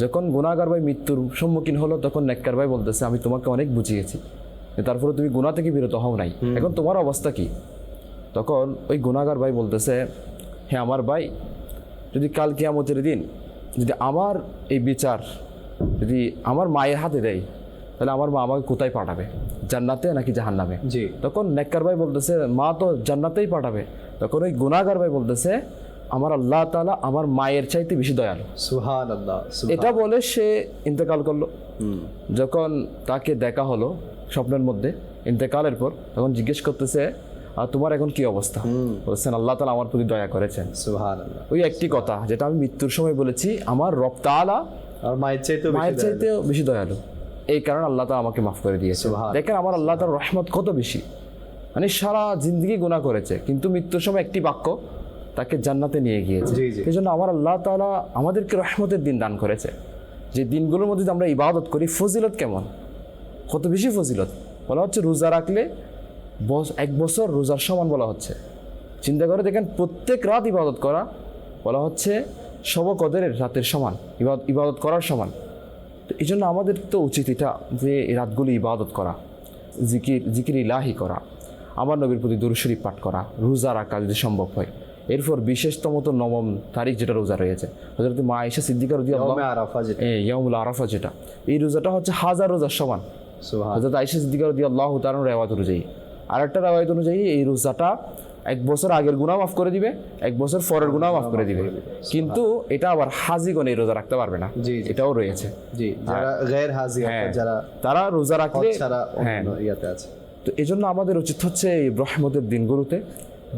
যখন গুনাহগার ভাই মৃত্যুর সম্মুখীন হলো, তখন নেককার ভাই বলতেছে, আমি তোমাকে অনেক বুঝিয়েছি, তারপরে তুমি গুনাহ থেকে বিরত হও নাই, এখন তোমার অবস্থা কি? তখন ওই গুনাহগার ভাই বলতেছে, হ্যাঁ আমার ভাই, যদি কাল কিয়ামতের দিন যদি আমার এই বিচার যদি আমার মায়ের হাতে দেয়, তাহলে আমার মা আমাকে কোথায় পাঠাবে, জান্নাতে নাকি জাহান্নামে? জি। তখন নেককার ভাই বলতেছে, মা তো জান্নাতেই পাঠাবে। তখন ওই গুনাহগার ভাই বলতেছে, আমার আল্লাহ তাআলা আমার মায়ের চাইতে বেশি দয়ালু। সুবহানাল্লাহ। এটা বলে সে ইন্তেকাল করলো। যখন তাকে দেখা হলো স্বপ্নের মধ্যে ইন্তেকালের পর, তখন জিজ্ঞেস করতেছে, আর তোমার এখন কি অবস্থা? বলছেন, আল্লাহ তাআলা আমার প্রতি দয়া করেছেন। সুবহানাল্লাহ। ওই একটি কথা যেটা আমি মৃত্যুর সময় বলেছি, আমার রব তাআলা আর মায়ের চাইতেও বেশি দয়ালু, এই কারণে আল্লাহ তাআলা আমাকে মাফ করে দিয়েছে। দেখেন আমার আল্লাহ তাআলার রহমত কত বেশি। মানে সারা জিন্দগি গুনাহ করেছে, কিন্তু মৃত্যুর সময় একটি বাক্য তাকে জান্নাতে নিয়ে গিয়েছে। এই জন্য আমার আল্লাহ তাআলা আমাদেরকে রহমতের দিন দান করেছে, যে দিনগুলোর মধ্যে আমরা ইবাদত করি। ফজিলত কেমন, কত বেশি ফজিলত! বলা হচ্ছে রোজা রাখলে 1 বছর রোজার সমান বলা হচ্ছে। চিন্তা করে দেখেন, প্রত্যেক রাত ইবাদত করা বলা হচ্ছে শবে কদরের রাতের সমান, ইবাদত করার সমান। তো এই জন্য আমাদের তো উচিত এটা, যে এই রাতগুলি ইবাদত করা, জিকির ইলাহি করা, আমার নবীর প্রতি দরুদ শরীফ পাঠ করা, রোজা রাখা যদি সম্ভব হয়। এরপর বিশেষতম তো 9ম তারিখ যেটা রোজা রয়েছে, হযরত মা আয়েশা সিদ্দিকা রাদিয়াল্লাহু ইয়াউমুল আরাফা, যেটা এই রোজাটা হচ্ছে 1000 রোজার সমান। হযরত আয়েশা সিদ্দিকা রাদিয়াল্লাহু তাআলার রিওয়ায়াত অনুযায়ী। আরেকটা রিওয়ায়াত অনুযায়ী এই রোজাটা 1 বছর আগের গুনাহ মাফ করে দিবে, 1 বছর পরের গুনাহ মাফ করে দিবে। কিন্তু এটা আবার হাজিগণ এই রোজা রাখতে পারবে না, এটাও রয়েছে। জি, যারা গায়র হাজি, যারা তারা রোজা রাখলে ছাড়া অন্য ইয়াতে আছে। তো এই জন্য আমাদের উচিত হচ্ছে এই রহমতের দিনগুলোতে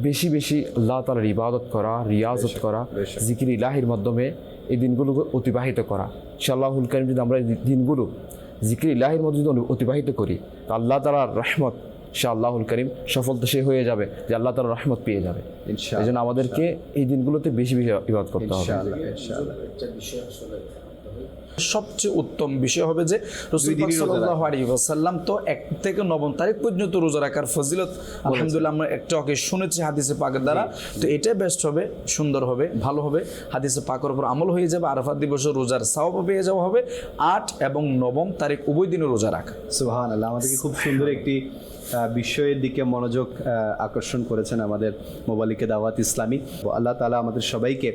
বেশি বেশি আল্লাহ তাআলার ইবাদত করা, রিয়াজত করা, জিকির ইলাহির মাধ্যমে এই দিনগুলো অতিবাহিত করা। ইনশাআল্লাহুল কারীম যদি আমরা এই দিনগুলো জিকির ইলাহির মধ্যে যদি অতিবাহিত করি, তো আল্লাহ তাআলার রহমত ইনশাআল্লাহুল কারীম সফলতা সে হয়ে যাবে, যে আল্লাহ তাআলার রহমত পেয়ে যাবে। এই জন্য আমাদেরকে এই দিনগুলোতে বেশি বেশি ইবাদত করতে হবে। সবচেয়ে উত্তম বিষয় হবে যে রাসূল পাক সাল্লাল্লাহু আলাইহি ওয়াসাল্লাম তো 1 থেকে 9 তারিখ পর্যন্ত রোজা রাখার ফজিলত আলহামদুলিল্লাহ আমরা একটু আগে শুনেছি হাদিসে পাকের দ্বারা। তো এটাই বেস্ট হবে, সুন্দর হবে, ভালো হবে, হাদিসে পাকের উপর আমল হয়ে যাবে, আরাফাত দিবসে রোজার সওয়াব পেয়ে যাওয়া হবে। 8 এবং 9 তারিখ উভয় দিনে রোজা রাখা। সুবহানাল্লাহ। আমাদেরকে খুব সুন্দর একটি বিষয়ের দিকে মনোযোগ আকর্ষণ করেছেন আমাদের মোবালিকে দাওয়াত ইসলামী। আল্লাহ তাআলা আমাদের সবাইকে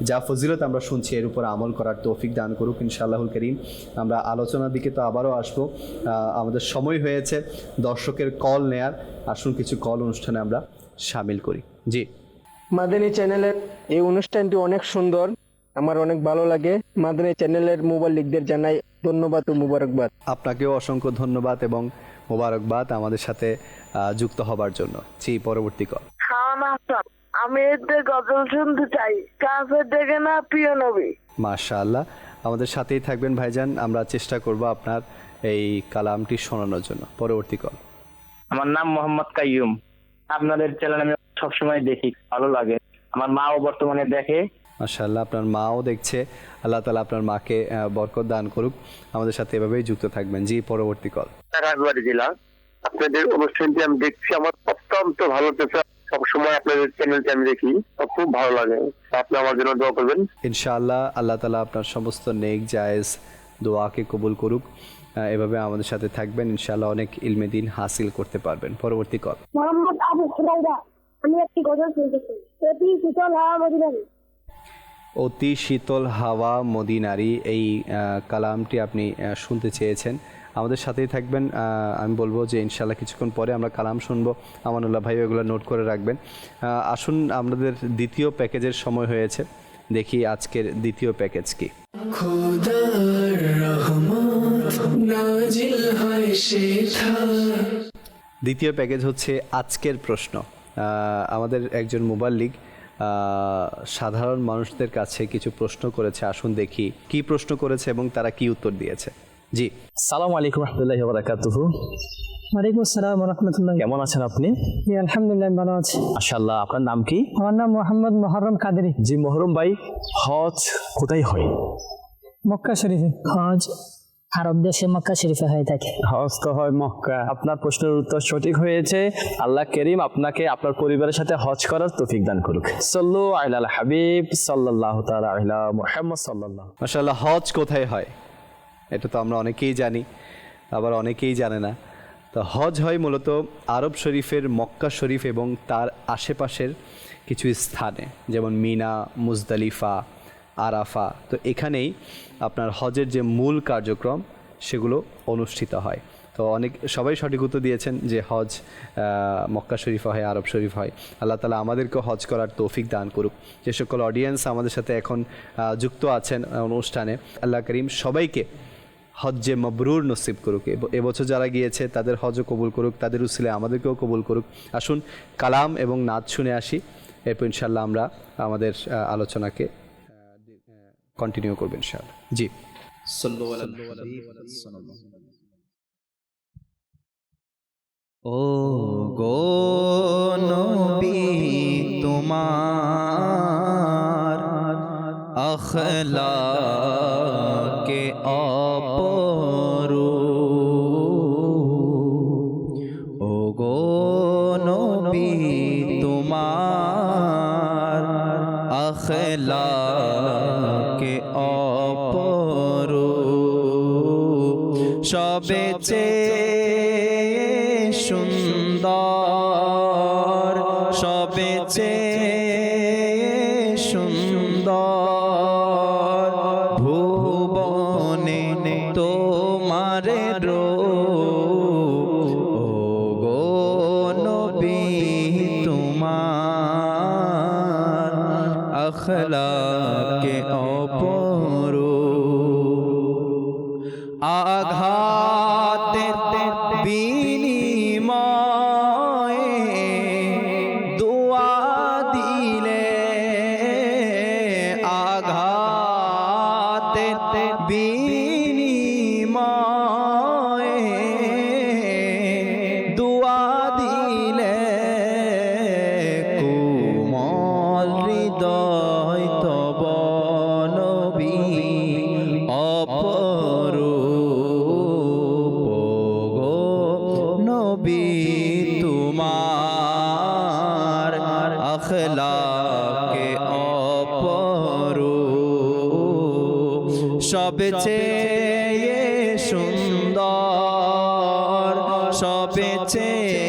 যা ফজিলত আমরা শুনছি এর উপর আমল করার তৌফিক দান করুক ইনশাআল্লাহুল কারীম। আমরা আলোচনার দিকে তো আবারও আসবো, আমাদের সময় হয়েছে দর্শকের কল নেয়ার। আসুন কিছু কল অনুষ্ঠানে আমরা শামিল করি। জি, মাদানী চ্যানেলের এই অনুষ্ঠানটি অনেক সুন্দর, আমার অনেক ভালো লাগে। মাদানী চ্যানেলের মোবাল্লিকদের জানাই ধন্যবাদ ও মুবারকবাদ। আপনাকেও অসংখ্য ধন্যবাদ এবং মোবারকবাদ আমাদের সাথে যুক্ত হবার জন্য। জি, পরবর্তী কল। আমি এতে গজল শুনতে চাই, কাছে দেখে না প্রিয় নবী। মাশাআল্লাহ, আমাদের সাথেই থাকবেন ভাইজান, আমরা চেষ্টা করব আপনার এই কালামটি শোনানোর জন্য। পরবর্তী কল। আমার নাম মোহাম্মদ কাইয়ুম। আপনাদের চ্যানেল আমি সবসময় দেখি, ভালো লাগে। আমার মাও বর্তমানে দেখে। মাশাআল্লাহ, আপনার মাও দেখছে। আল্লাহ তাআলা আপনার মাকে বরকত দান করুক। আমাদের সাথে এভাবেই যুক্ত থাকবেন। জি, পরবর্তী কল। রাজবাড়ী জেলা। আপনাদের অনুষ্ঠানটি আমি দেখছি, আমার অত্যন্ত ভালো লেগেছে। সবসময় আপনাদের চ্যানেলটি আমি দেখি, তো খুব ভালো লাগে। আপনি আমার জন্য দোয়া করবেন। ইনশাআল্লাহ আল্লাহ তালা আপনার সমস্ত নেক জায়েজ দোয়াকে কবুল করুক। এভাবে আমাদের সাথে থাকবেন, ইনশাআল্লাহ অনেক ইলমে দিন হাসিল করতে পারবেন। পরবর্তী কল। মোহাম্মদ আবু খুরাইরা, আমি একটি গজল শুনতে চাই। অতি শীতল হাওয়া মদিনারি। অতি শীতল হাওয়া মদিনারি, এই কালামটি আপনি শুনতে চেয়েছেন। আমাদের সাথেই থাকবেন। আমি বলবো যে ইনশাআল্লাহ কিছুক্ষণ পরে আমরা কালাম শুনবো। আমানুল্লাহ ভাই এগুলো নোট করে রাখবেন। আসুন, আমাদের দ্বিতীয় প্যাকেজের সময় হয়েছে। দেখি আজকের দ্বিতীয় প্যাকেজ কি। খোদার রহমত নাজিল হয় সেথায়। দ্বিতীয় প্যাকেজ হচ্ছে আজকের প্রশ্ন। আমাদের একজন মুবাল্লিগ সাধারণ মানুষদের কাছে কিছু প্রশ্ন করেছে। আসুন দেখি কি প্রশ্ন করেছে এবং তারা কি উত্তর দিয়েছে। জি, সালাম আলাইকুম রহমতুল্লাহি ওয়া বারাকাতুহু। ওয়ালাইকুম আসসালাম ওয়া রাহমাতুল্লাহ। কেমন আছেন আপনি? জি আলহামদুলিল্লাহ ভালো আছি। মাশাআল্লাহ, আপনার নাম কি? আমার নাম মোহাম্মদ মুহররম কাদেরী। জি মুহররম ভাই, হজ কোথায় হয়? মক্কা শরীফে। হজ আরব দেশে মক্কা শরীফে হয়ে থাকে। হজ তো হয় মক্কা। আপনার প্রশ্নের উত্তর সঠিক হয়েছে। আল্লাহ করিম আপনাকে আপনার পরিবারের সাথে হজ করার তৌফিক দান করুক। সাল্লু আলাল হাবিব সাল্লাল্লাহু তাআলা আলা মুহাম্মদ সাল্লাল্লাহু। মাশাআল্লাহ, হজ কোথায় হয় এটা তো আমরা অনেকেই জানি, আবার অনেকেই জানে না। তো হজ হয় মূলত আরব শরীফের মক্কা শরীফ এবং তার আশেপাশের কিছু স্থানে, যেমন মিনা, মুজদালিফা, আরাফা। তো এখানেই আপনার হজের যে মূল কার্যক্রম সেগুলো অনুষ্ঠিত হয়। তো সবাই সঠিক উত্তর দিয়েছেন যে হজ মক্কা শরীফ হয়, আরব শরীফ হয়। আল্লাহ তালা আমাদেরকেও হজ করার তৌফিক দান করুক। যে সকল অডিয়েন্স আমাদের সাথে এখন যুক্ত আছেন অনুষ্ঠানে, আল্লাহ করিম সবাইকে হজ্জে মবরুর নসিব করুক। এবছর যারা গিয়েছে তাদের হজও কবুল করুক, তাদের উসিলে আমাদেরকেও কবুল করুক। আসুন কালাম এবং নাচ শুনে আসি, এরপর ইনশাল্লাহ আমরা আমাদের আলোচনাকে কন্টিনিউ করবো ইনশাআল্লাহ। জি, ও গো নবী তোমার আখলাকে অপরূপ, ও গো নবী তোমার আখলাকে অপরূপ, সবে সুন্দর, সবে সুন্দর ভুবনে তোমার রূপ, ও গো নবী তোমার আখলাকে অপরূপ, আঘাতের বিনিময়ে দোয়া দিলে, আঘাতের বিনিময়ে দোয়া দিলে, কোমল হৃদয় তব নবী অপরূপ, গো নবী তোমার আখলাকে অপরূপ, সবচেয়ে সুন্দর, সবচেয়ে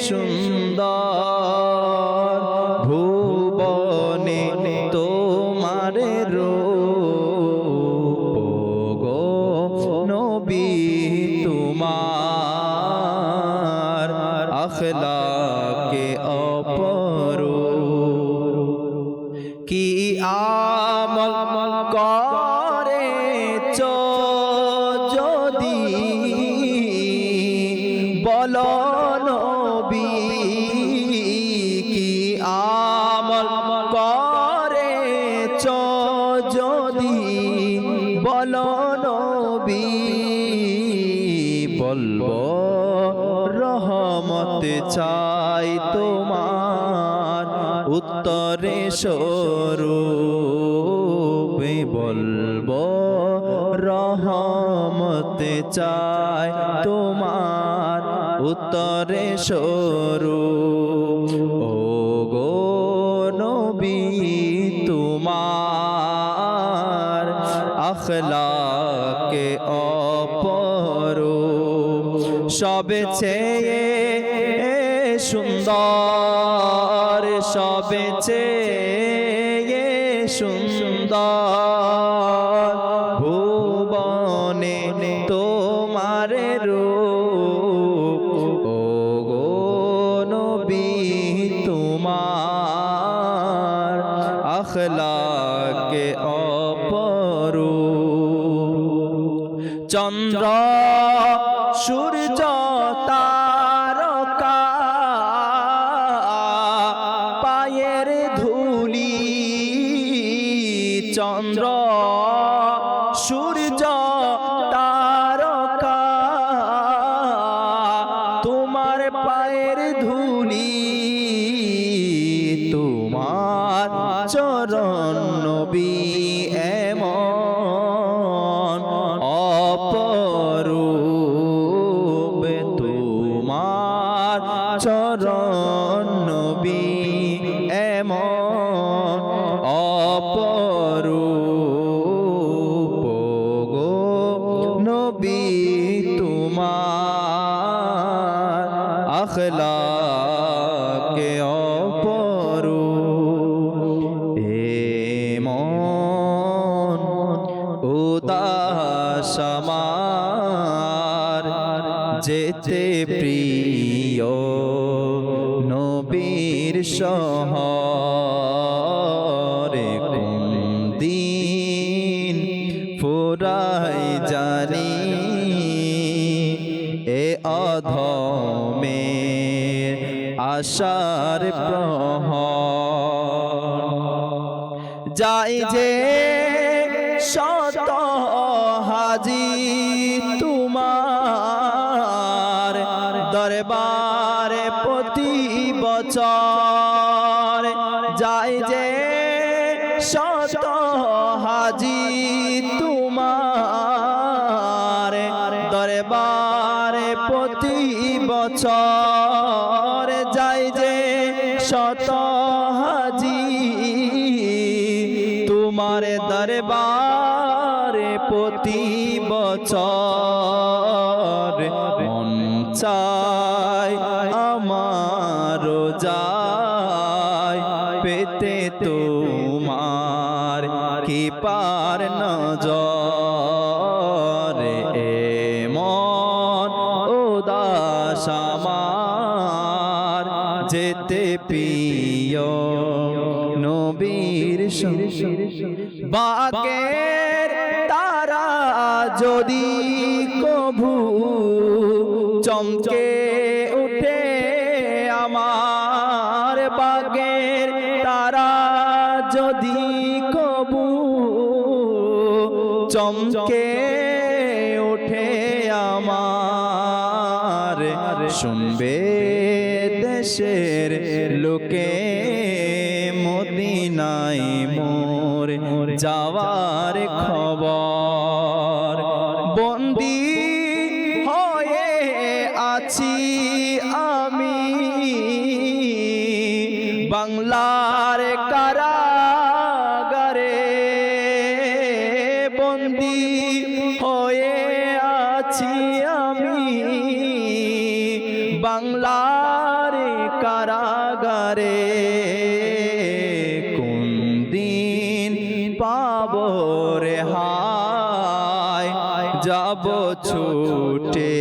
সুন্দর ভুবনে তোমার রূপ, গো নবী তোমার আখলাকে অপরূপ, কি আমল করেছ যদি বলো নবী, কি আমল করেছ যদি বলো নবী, বলবো রহমত চাই তোমার উত্তরে স্বরূপে, বলবো রহমত চাই তোমার উত্তরে স্বরূপ, আখলাকে অপরূপ সবে চেয়ে সুন্দর, সবে চেয়ে সুন্দর, ভুবনে তোমার রূপ, ও গো নবী তোমার আখলাকে অপরূপ। চন্দ্র সূর্য তারকা পায়ের ধুলি, চন্দ্র সূর্য তারকা তোমার পায়ের ধুলি, তোমার চরণ নবী এমন অপরূপ, তোমার চরণ নবী এমন অপরূপ, গো নবী তোমার আখলাকে অপরূপ। এমন উদাস আমার যেতে প্রিয় নবীর শহরে, কোন দিন ফুরাই জানি এ অধমের আশার প্রহর। যাই যে শত হাজি তোমার দরবারে প্রতি বছর, যাই যে শত হাজি তোমার দরবারে প্রতি বছর, যাই যে শত হাজি তোমার দরবারে প্রতি বছর। মন চায় আমার যায় পেতে তোমার কৃপার নজর, এমন উদাস আমার যেতে প্রিয় নবীর বাকের তারা যদি কভু চমকে উঠে আমার, বাকের তারা যদি কভু চমকে উঠে আমার, শুনবে দেশের লোকে মদিনায় মোর যাওয়ার খবর। বন্দী হয়ে আছি আমি বাংলার কারাগারে, বন্দী হয়ে আছি আমি বাংলার কারাগারে, কোন দিন পাব রেহাই যাব ছুটে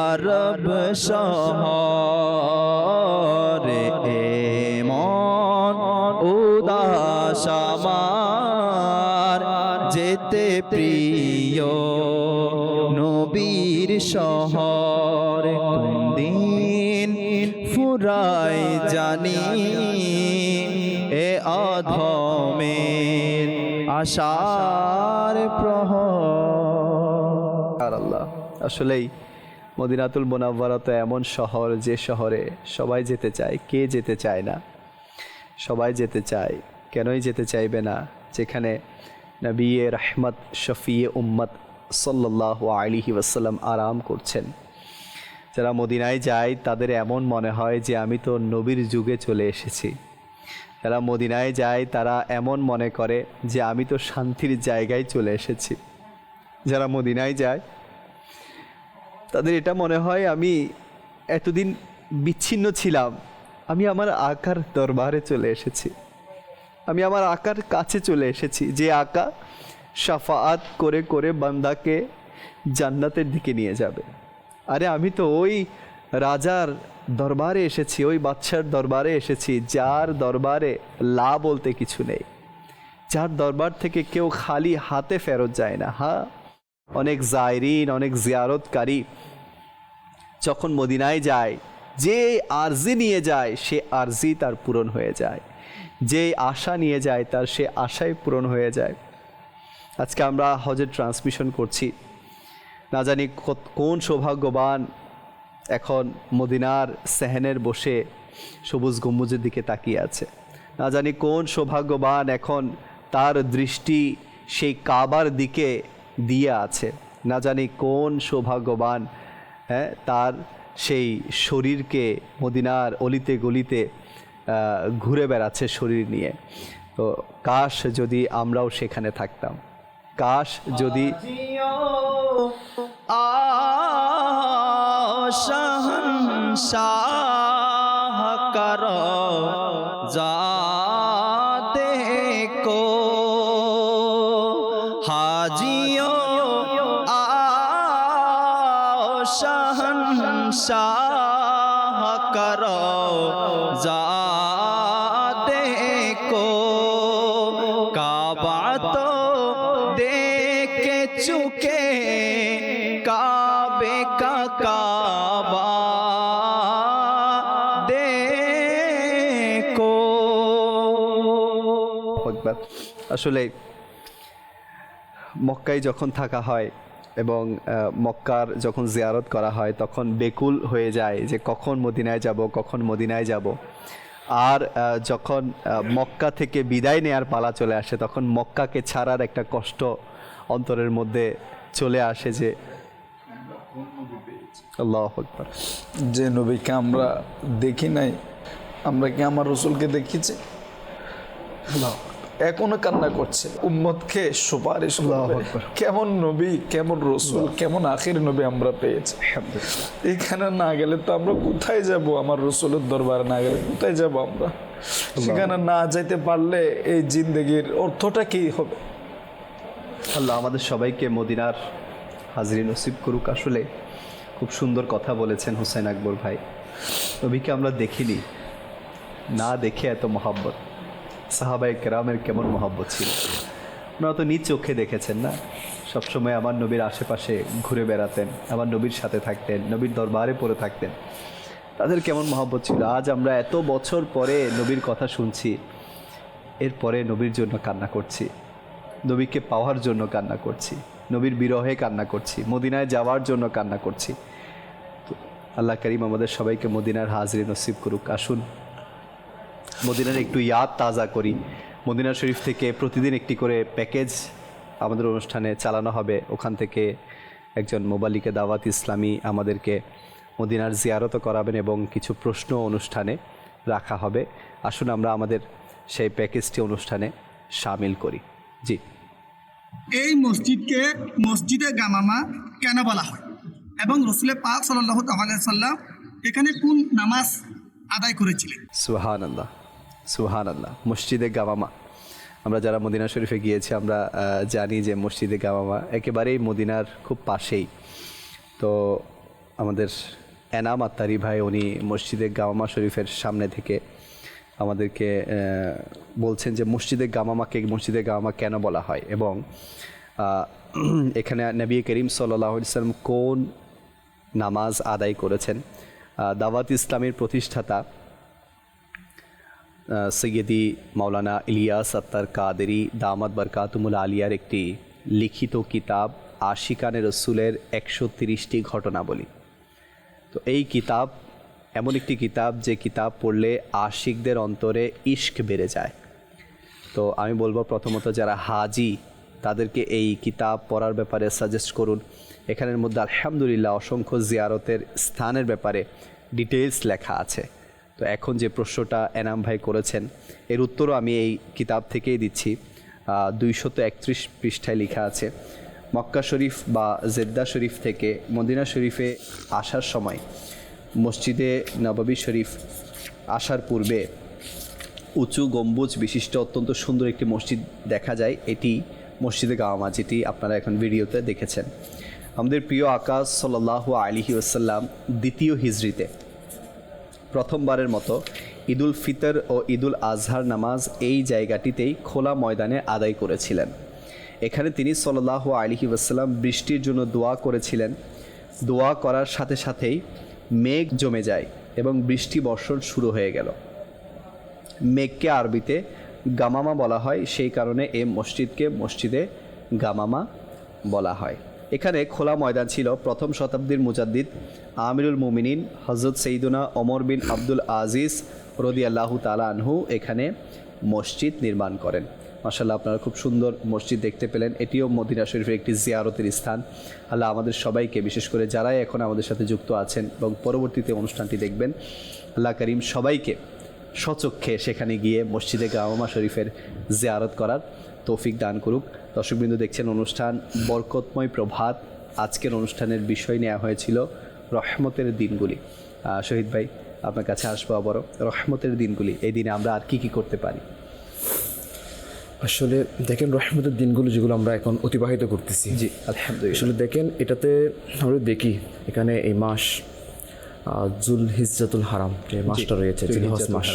আরব শহরে, এমন উদাস আমার যেতে প্রিয় নবীর শহর, কোন দিন ফুরাই জানি এ অধমের আশার প্রহর। আল্লাহ, আসলেই মদিনাতুল মুনাওয়ারা তো এমন শহর যে শহরে সবাই যেতে চায়, কে যেতে চায় না? সবাই যেতে চায়, কেনই যেতে চাইবে না? যেখানে নবী রহমত শফিয়ে উম্মত সাল্লাল্লাহু আলাইহি ওয়াসাল্লাম আরাম করছেন। যারা মদিনায় যায় তাদের এমন মনে হয় যে আমি তো নবীর যুগে চলে এসেছি। যারা মদিনায় যায় তারা এমন মনে করে যে আমি তো শান্তির জায়গায় চলে এসেছি। যারা মদিনায় যায় তাদের এটা মনে হয় আমি এতদিন বিচ্ছিন্ন ছিলাম, আমি আমার আকার দরবারে চলে এসেছি, আমি আমার আকার কাছে চলে এসেছি, যে আকা শাফাআত করে করে বান্দাকে জান্নাতের দিকে নিয়ে যাবে। আরে আমি তো ওই রাজার দরবারে এসেছি, ওই বাদশার দরবারে এসেছি, যার দরবারে লা বলতে কিছু নেই, যার দরবার থেকে কেউ খালি হাতে ফেরত যায় না। হ্যাঁ, অনেক জায়রিন, অনেক জিয়ারতকারী যখন মদিনায় যায়, যে আরজি নিয়ে যায় সে আরজি তার পূরণ হয়ে যায়, যে আশা নিয়ে যায় তার সে আশাই পূরণ হয়ে যায়। আজকে আমরা হজের ট্রান্সমিশন করছি, না জানি কোন সৌভাগ্যবান এখন মদিনার সেহেনের বসে সবুজ গম্বুজের দিকে তাকিয়ে আছে, না জানি কোন সৌভাগ্যবান এখন তার দৃষ্টি সেই কাবার দিকে দিয়ে আছে, না জানি কোন সৌভাগ্যবান তার সেই শরীরকে মদিনার অলিতে গলিতে ঘুরে বেড়াচ্ছে শরীর নিয়ে। তো কাশ যদি আমরাও সেখানে থাকতাম, কাশ যদি শাহ কর যাতে কো হাজিও শাহ কর যাতে কো কাবা তো দেখে চুকে কাবে কা কাবা দেখো। আসলে মক্কায় যখন থাকা হয় এবং মক্কার যখন জিয়ারত করা হয় তখন বেকুল হয়ে যায় যে কখন মদিনায় যাব, কখন মদিনায় যাব। আর যখন মক্কা থেকে বিদায় নেয়ার পালা চলে আসে তখন মক্কাকে ছাড়ার একটা কষ্ট অন্তরের মধ্যে চলে আসে যে আল্লাহু আকবার, যে নবীকে আমরা দেখি নাই, আমরা কি আমার রসুলকে দেখেছি? এখনো কান্না করছে উম্মতকে সুপারিশ করবে। কেমন নবী, কেমন রসুল, কেমন আখির নবী আমরা পেয়েছি। এখানে না গেলে তো আমরা কোথায় যাব? আমার রসুলের দরবারে না গেলে কোথায় যাব আমরা? সেখানে না যাইতে পারলে এই জিন্দেগির অর্থটা কি হবে? আল্লাহ আমাদের সবাইকে মদিনার হাজরি নসিব করুক। আসলে খুব সুন্দর কথা বলেছেন হুসাইন আকবর ভাই। নবীকে আমরা দেখিনি, না দেখে এত মহাব্বত, সাহাবায়ে কেরামের কেমন মহাব্বত ছিল। আপনারা তো নিজ চোখে দেখেছেন না, সবসময় আমার নবীর আশেপাশে ঘুরে বেড়াতেন, আমার নবীর সাথে থাকতেন, নবীর দরবারে পড়ে থাকতেন, তাদের কেমন মহাব্বত ছিল। আজ আমরা এত বছর পরে নবীর কথা শুনছি, এরপরে নবীর জন্য কান্না করছি, নবীকে পাওয়ার জন্য কান্না করছি, নবীর বিরহে কান্না করছি, মদিনায় যাওয়ার জন্য কান্না করছি। তো আল্লাহ করিম আমাদের সবাইকে মদিনার হাজরি নসিব করুক। আসুন মদিনার একটু ইয়াদ তাজা করি। মদিনা শরীফ থেকে প্রতিদিন একটি করে প্যাকেজ আমাদের অনুষ্ঠানে চালানো হবে। ওখান থেকে একজন মোবালিকে দাওয়াত ইসলামী আমাদেরকে মদিনার জিয়ারতও করাবেন এবং কিছু প্রশ্ন অনুষ্ঠানে রাখা হবে। আসুন আমরা আমাদের সেই প্যাকেজটি অনুষ্ঠানে সামিল করি। জি, এই মসজিদকে মসজিদে গামামা কেন বলা হয় এবং রসুলের পাক সাল্লাল্লাহু তাআলা সাল্লাম এখানে কোন নামাজ আদায় করেছিলেন? সুবহানাল্লাহ, সুবহানাল্লাহ। মসজিদে গামামা, আমরা যারা মদিনা শরীফে গিয়েছি আমরা জানি যে মসজিদে গামামা একেবারেই মদিনার খুব পাশেই। তো আমাদের এনাম আত্তারি ভাই উনি মসজিদে গামামা শরীফের সামনে থেকে আমাদেরকে বলছেন যে মসজিদে গামামা কেন বলা হয় এবং এখানে নবী করিম সাল্লাল্লাহু আলাইহি ওয়াসাল্লাম কোন নামাজ আদায় করেছেন। দাওয়াত ইসলামের প্রতিষ্ঠাতা সৈয়দি মাওলানা ইলিয়াস আত্তার কাদেরি দামাত বরকাতুমুল আলিয়ার একটি লিখিত কিতাব আশিকানে রসুলের 130টি ঘটনাবলী। তো এই কিতাব এমন একটি কিতাব যে কিতাব পড়লে আশিকদের অন্তরে ইশক বেড়ে যায়। তো আমি বলবো প্রথমত যারা হাজি তাদেরকে এই কিতাব পড়ার ব্যাপারে সাজেস্ট করুন। এখানের মধ্যে আলহামদুলিল্লাহ অসংখ্য জিয়ারতের স্থানের ব্যাপারে ডিটেলস লেখা আছে। তো এখন যে প্রশ্নটা এনাম ভাই করেছেন এর উত্তরও আমি এই কিতাব থেকেই দিচ্ছি। 231 পৃষ্ঠায় লেখা আছে, মক্কা শরীফ বা জেদ্দা শরীফ থেকে মদিনা শরীফে আসার সময় মসজিদে নববী শরীফ আসার পূর্বে উঁচু গম্বুজ বিশিষ্ট অত্যন্ত সুন্দর একটি মসজিদ দেখা যায়। এটি মসজিদে গাওয়ামা, যেটি আপনারা এখন ভিডিওতে দেখেছেন। আমাদের প্রিয় আকাশ সাল্লাল্লাহু আলাইহি ওয়াসাল্লাম দ্বিতীয় হিজরিতে প্রথমবারের মতো ঈদুল ফিতর ও ঈদুল আজহার নামাজ এই জায়গাটিতেই খোলা ময়দানে আদায় করেছিলেন। এখানে তিনি সাল্লাল্লাহু আলাইহি ওয়াসাল্লাম বৃষ্টির জন্য দোয়া করেছিলেন। দোয়া করার সাথে সাথেই মেঘ জমে যায় এবং বৃষ্টি বর্ষণ শুরু হয়ে গেল। মেঘকে আরবিতে গামামা বলা হয়, সেই কারণে এই মসজিদকে মসজিদে গামামা বলা হয়। এখানে খোলা ময়দান ছিল। প্রথম শতাব্দীর মুজাদ্দিদ আমিরুল মুমিনিন হযরত সৈয়দুনা ওমর বিন আব্দুল আজিজ রাদিয়াল্লাহু তাআলা আনহু এখানে মসজিদ নির্মাণ করেন। মাশাআল্লাহ, আপনারা খুব সুন্দর মসজিদ দেখতে পেলেন। এটিও মদিনা শরীফের একটি জিয়ারতের স্থান। আল্লাহ আমাদের সবাইকে, বিশেষ করে যারাই এখন আমাদের সাথে যুক্ত আছেন এবং পরবর্তীতে অনুষ্ঠানটি দেখবেন, আল্লাহ করিম সবাইকে স্বচক্ষে সেখানে গিয়ে মসজিদে গাওয়ামা শরীফের জিয়ারত করার তৌফিক দান করুক। দর্শকবৃন্দ, দেখছেন অনুষ্ঠান বরকতময় প্রভাত। আজকের অনুষ্ঠানের বিষয় নেওয়া হয়েছিল রহমতের দিনগুলি। শহীদ ভাই, আপনার কাছে আসবো আবারও। রহমতের দিনগুলি, এই দিনে আমরা আর কি কি করতে পারি? আসলে দেখেন, রহমতের দিনগুলো যেগুলো আমরা এখন অতিবাহিত করতেছি, জি আলহামদুলিল্লাহ, আসলে দেখেন এটাতে আমরা দেখি এখানে এই মাস জুল হিজ্জাতুল হারাম যে মাসটা রয়েছে, জিলহজ মাস,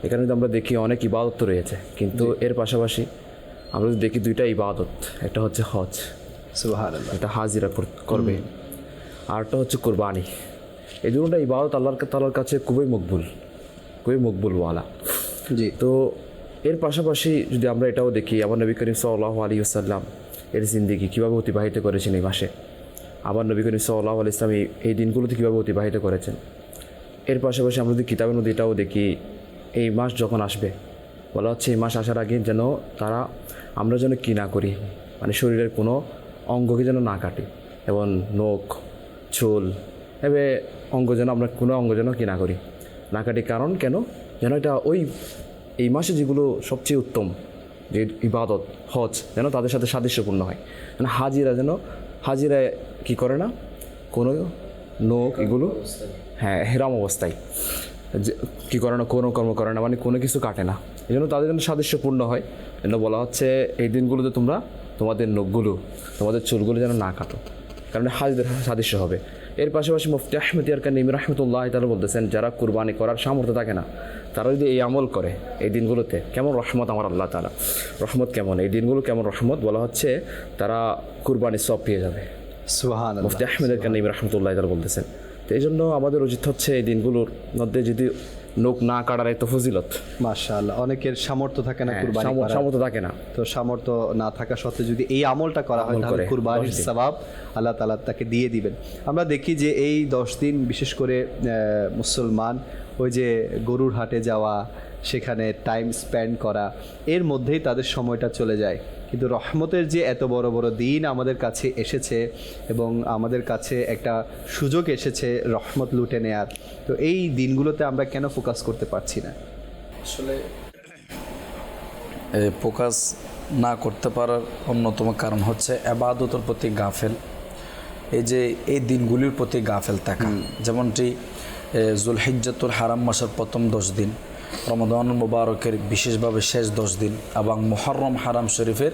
এখানে কিন্তু আমরা দেখি অনেক ইবাদত রয়েছে। কিন্তু এর পাশাপাশি আমরা যদি দেখি দুইটা ইবাদত, একটা হচ্ছে হজ, সুবহানাল্লাহ, এটা হাজিরা করবে, আরটা হচ্ছে কোরবানি। এই দুটোটা ইবাদত আল্লাহ তাআলার কাছে খুবই মকবুলওয়ালা। জি। তো এর পাশাপাশি যদি আমরা এটাও দেখি, আমার নবী করিম সাল্লাল্লাহু আলাইহি ওয়াসাল্লাম এর জিন্দেগি কীভাবে অতিবাহিত করেছেন এই মাসে, আবার নবী করিম সাল্লাল্লাহু আলাইহি ওয়াসাল্লাম এই দিনগুলোতে কীভাবে অতিবাহিত করেছেন। এর পাশাপাশি আমরা যদি কিতাবের মধ্যে এটাও দেখি, এই মাস যখন আসবে বলা হচ্ছে এই মাস আসার আগে যেন আমরা যেন কী না করি, মানে শরীরের কোনো অঙ্গকে যেন না কাটি, এবং নখ, চুল, এভাবে অঙ্গ যেন আমরা কোনো অঙ্গ যেন কী না করি, না কাটি। কারণ কেন? যেন এটা এই মাসে যেগুলো সবচেয়ে উত্তম যে ইবাদত হজ, যেন তাদের সাথে সাদৃশ্যপূর্ণ হয়। মানে হাজিরায় কী করে না, কোনো নখ এগুলো হেরাম অবস্থায় কী করে না, কোনো কর্ম করে না, মানে কোনো কিছু কাটে না। এই জন্য তাদের জন্য সাদৃশ্যপূর্ণ হয়। যেন বলা হচ্ছে এই দিনগুলোতে তোমরা তোমাদের নখগুলো, তোমাদের চুলগুলো যেন না কাটো, কারণ হাজিদের সাদৃশ্য হবে। এর পাশাপাশি মুফতি আহমেদ ইয়ারকানি রাহমাতুল্লাহি তাআলা বলতেছেন, যারা কুরবানি করার সামর্থ্য থাকে না, তারা যদি এই আমল করে এই দিনগুলোতে, কেমন রহমত আমার আল্লাহ তাআলা, রহমত কেমন, এই দিনগুলো কেমন রহমত, বলা হচ্ছে তারা কুরবানির সওয়াব পেয়ে যাবে। সুবহানাল্লাহ, মুফতি আহমেদ ইয়ারকানি রাহমাতুল্লাহি তাআলা বলতেছেন। তো এই জন্য আমাদের উচিত হচ্ছে এই দিনগুলোর মধ্যে যদি নখ না কাটার এত ফজিলত, মাশাআল্লাহ, অনেকের সামর্থ্য থাকে না কুরবানি করার, সামর্থ্য থাকে না, তো সামর্থ্য না থাকা সত্ত্বেও যদি এই আমলটা করা হয় তাহলে কুরবানির সওয়াব আল্লাহ তাআলা তাকে দিয়ে দিবেন। আমরা দেখি যে এই 10 দিন বিশেষ করে মুসলমান ওই যে গরুর হাটে যাওয়া, সেখানে টাইম স্পেন্ড করা, এর মধ্যেই তাদের সময়টা চলে যায়। কিন্তু রহমতের যে এত বড় বড় দিন আমাদের কাছে এসেছে এবং আমাদের কাছে একটা সুযোগ এসেছে রহমত লুটে নেয়ার, তো এই দিনগুলোতে আমরা কেন ফোকাস করতে পারছি না? আসলে ফোকাস না করতে পারার অন্যতম কারণ হচ্ছে ইবাদতের প্রতি গাফেল। এই দিনগুলির প্রতি গাফেল থাকা, যেমনটি জুলহিজ্জাতুল হারাম মাসের প্রথম 10 দিন, রমাদানুল মুবারকের বিশেষভাবে শেষ 10 দিন এবং মুহররম হারাম শরীফের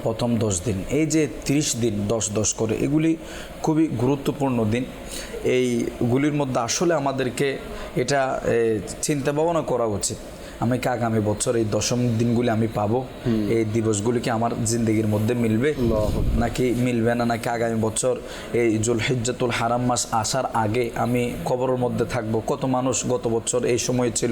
প্রথম 10 দিন, এই যে 30 দিন 10 করে, এগুলি খুবই গুরুত্বপূর্ণ দিন। এইগুলির মধ্যে আসলে আমাদেরকে এটা চিন্তা ভাবনা করা উচিত, আমি কি আগামী বছর এই 10ম দিনগুলি আমি পাবো, এই দিবসগুলি কি আমার জিন্দগির মধ্যে মিলবে নাকি মিলবে না, নাকি আগামী বছর এই জুলহিজ্জাতুল হারাম মাস আসার আগে আমি কবরের মধ্যে থাকবো। কত মানুষ গত বছর এই সময় ছিল,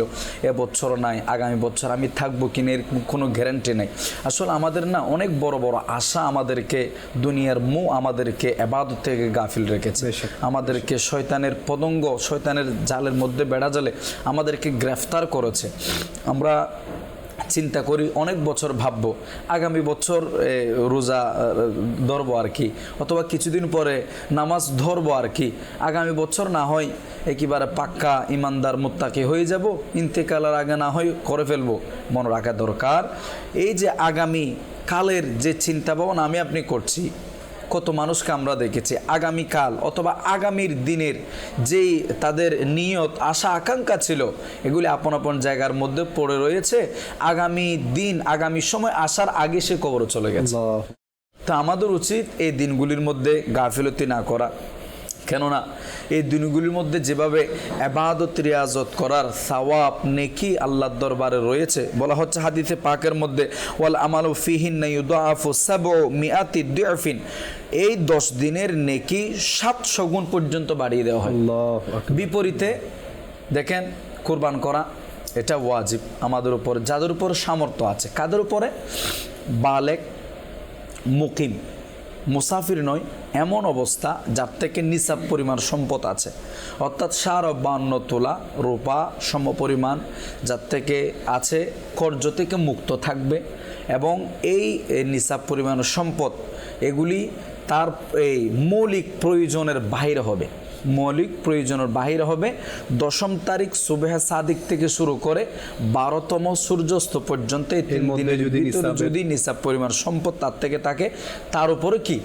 এবছর নাই, আগামী বছর আমি থাকবো কিনা এর কোনো গ্যারান্টি নেই। আসলে আমাদের না অনেক বড় বড় আশা আমাদেরকে, দুনিয়ার মোহ আমাদেরকে ইবাদত থেকে গাফিল রেখেছে, আমাদেরকে শয়তানের পতঙ্গ, শয়তানের জালের মধ্যে বেড়া জালে আমাদেরকে গ্রেফতার করেছে। আমরা চিন্তা করি অনেক বছর ভাববো আগামী বছর রোজা ধরবো আর কি, অথবা কিছুদিন পরে নামাজ ধরবো আর কি, আগামী বছর না হয় একেবারে পাক্কা ইমানদার মুত্তাকি হয়ে যাব, ইন্তেকালের আগে না হয় করে ফেলবো। মনে রাখা দরকার এই যে আগামী কালের যে চিন্তা ভাবনা আমি আপনি করছি, কত মানুষকে আমরা দেখেছি আগামীকাল অথবা আগামীর দিনের যেই তাদের নিয়ত আশা আকাঙ্ক্ষা ছিল এগুলি আপন আপন জায়গার মধ্যে পড়ে রয়েছে। আগামী দিন আগামী সময় আসার আগে সে কবরে চলে গেছে। তা আমাদের উচিত এই দিনগুলির মধ্যে গাফিলতি না করা, কেননা এই দিনগুলির মধ্যে যেভাবে ইবাদত রিয়াজত করার সওয়াব নেকি আল্লাহর দরবারে রয়েছে। বলা হচ্ছে হাদিসে পাকের মধ্যে ওয়াল আমালু ফিহিন্না ইউদাআফু সাবউ মিআতি দুআফিন, এই 10 দিনের নেকি 700 গুণ পর্যন্ত বাড়িয়ে দেওয়া হয়। বিপরীতে দেখেন কুরবান করা এটা ওয়াজিব আমাদের উপর, যাদের উপর সামর্থ্য আছে। কাদের উপরে? বালেগ, মুকিম, মুসাফির নয় এমন অবস্থা যার থেকে নিসাব পরিমাণ সম্পদ আছে, অর্থাৎ 52 তোলা রূপা সমপরিমাণ যার থেকে আছে কর্জ থেকে মুক্ত থাকবে, এবং এই নিসাব পরিমাণ সম্পদ এগুলি তার এই মৌলিক প্রয়োজনের বাইরে হবে, মৌলিক প্রয়োজনের বাহির হবে। 10ম তারিখ সুবহে সাদিক থেকে শুরু করে 12তম সূর্যাস্ত পর্যন্ত এই 3 দিনের ভিতরে যদি নিসাব পরিমাণ সম্পদ তার থেকে থাকে, তার উপরে কি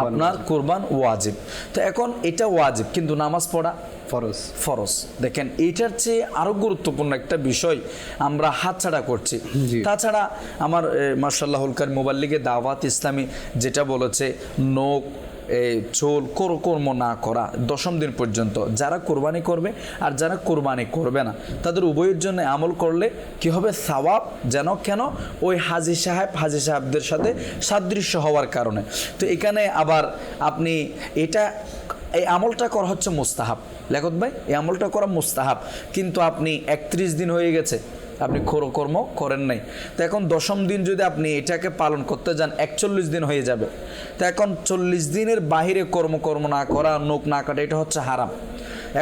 আপনার কুরবান ওয়াজিব। তো এখন এটা ওয়াজিব, কিন্তু নামাজ পড়া ফরজ। ফরজ দেখেন এইটার চেয়ে আরো গুরুত্বপূর্ণ একটা বিষয় আমরা হাতছাড়া করছি। তাছাড়া আমার মাশাআল্লাহুল কারীম মোবাইল লিগে দাওয়াত ইসলামী যেটা বলেছে নোক চোল কর্ম না করা 10ম দিন পর্যন্ত, যারা কোরবানি করবে আর যারা কোরবানি করবে না তাদের উভয়ের জন্য আমল করলে কি হবে? সওয়াব। যেন কেন? ওই হাজী সাহেবদের সাথে সাদৃশ্য হওয়ার কারণে। তো এখানে আবার আপনি এটা এই আমলটা করা হচ্ছে মুস্তাহাব। লেখত ভাই, এই আমলটা করা মুস্তাহাব, কিন্তু আপনি 31 দিন হয়ে গেছে আপনি কর্ম করেন নাই। তো এখন 10ম দিন যদি আপনি এটাকে পালন করতে যান 41 দিন হয়ে যাবে। তো এখন 40 দিনের বাহিরে কর্ম না করা, নোক না কাটা, এটা হচ্ছে হারাম।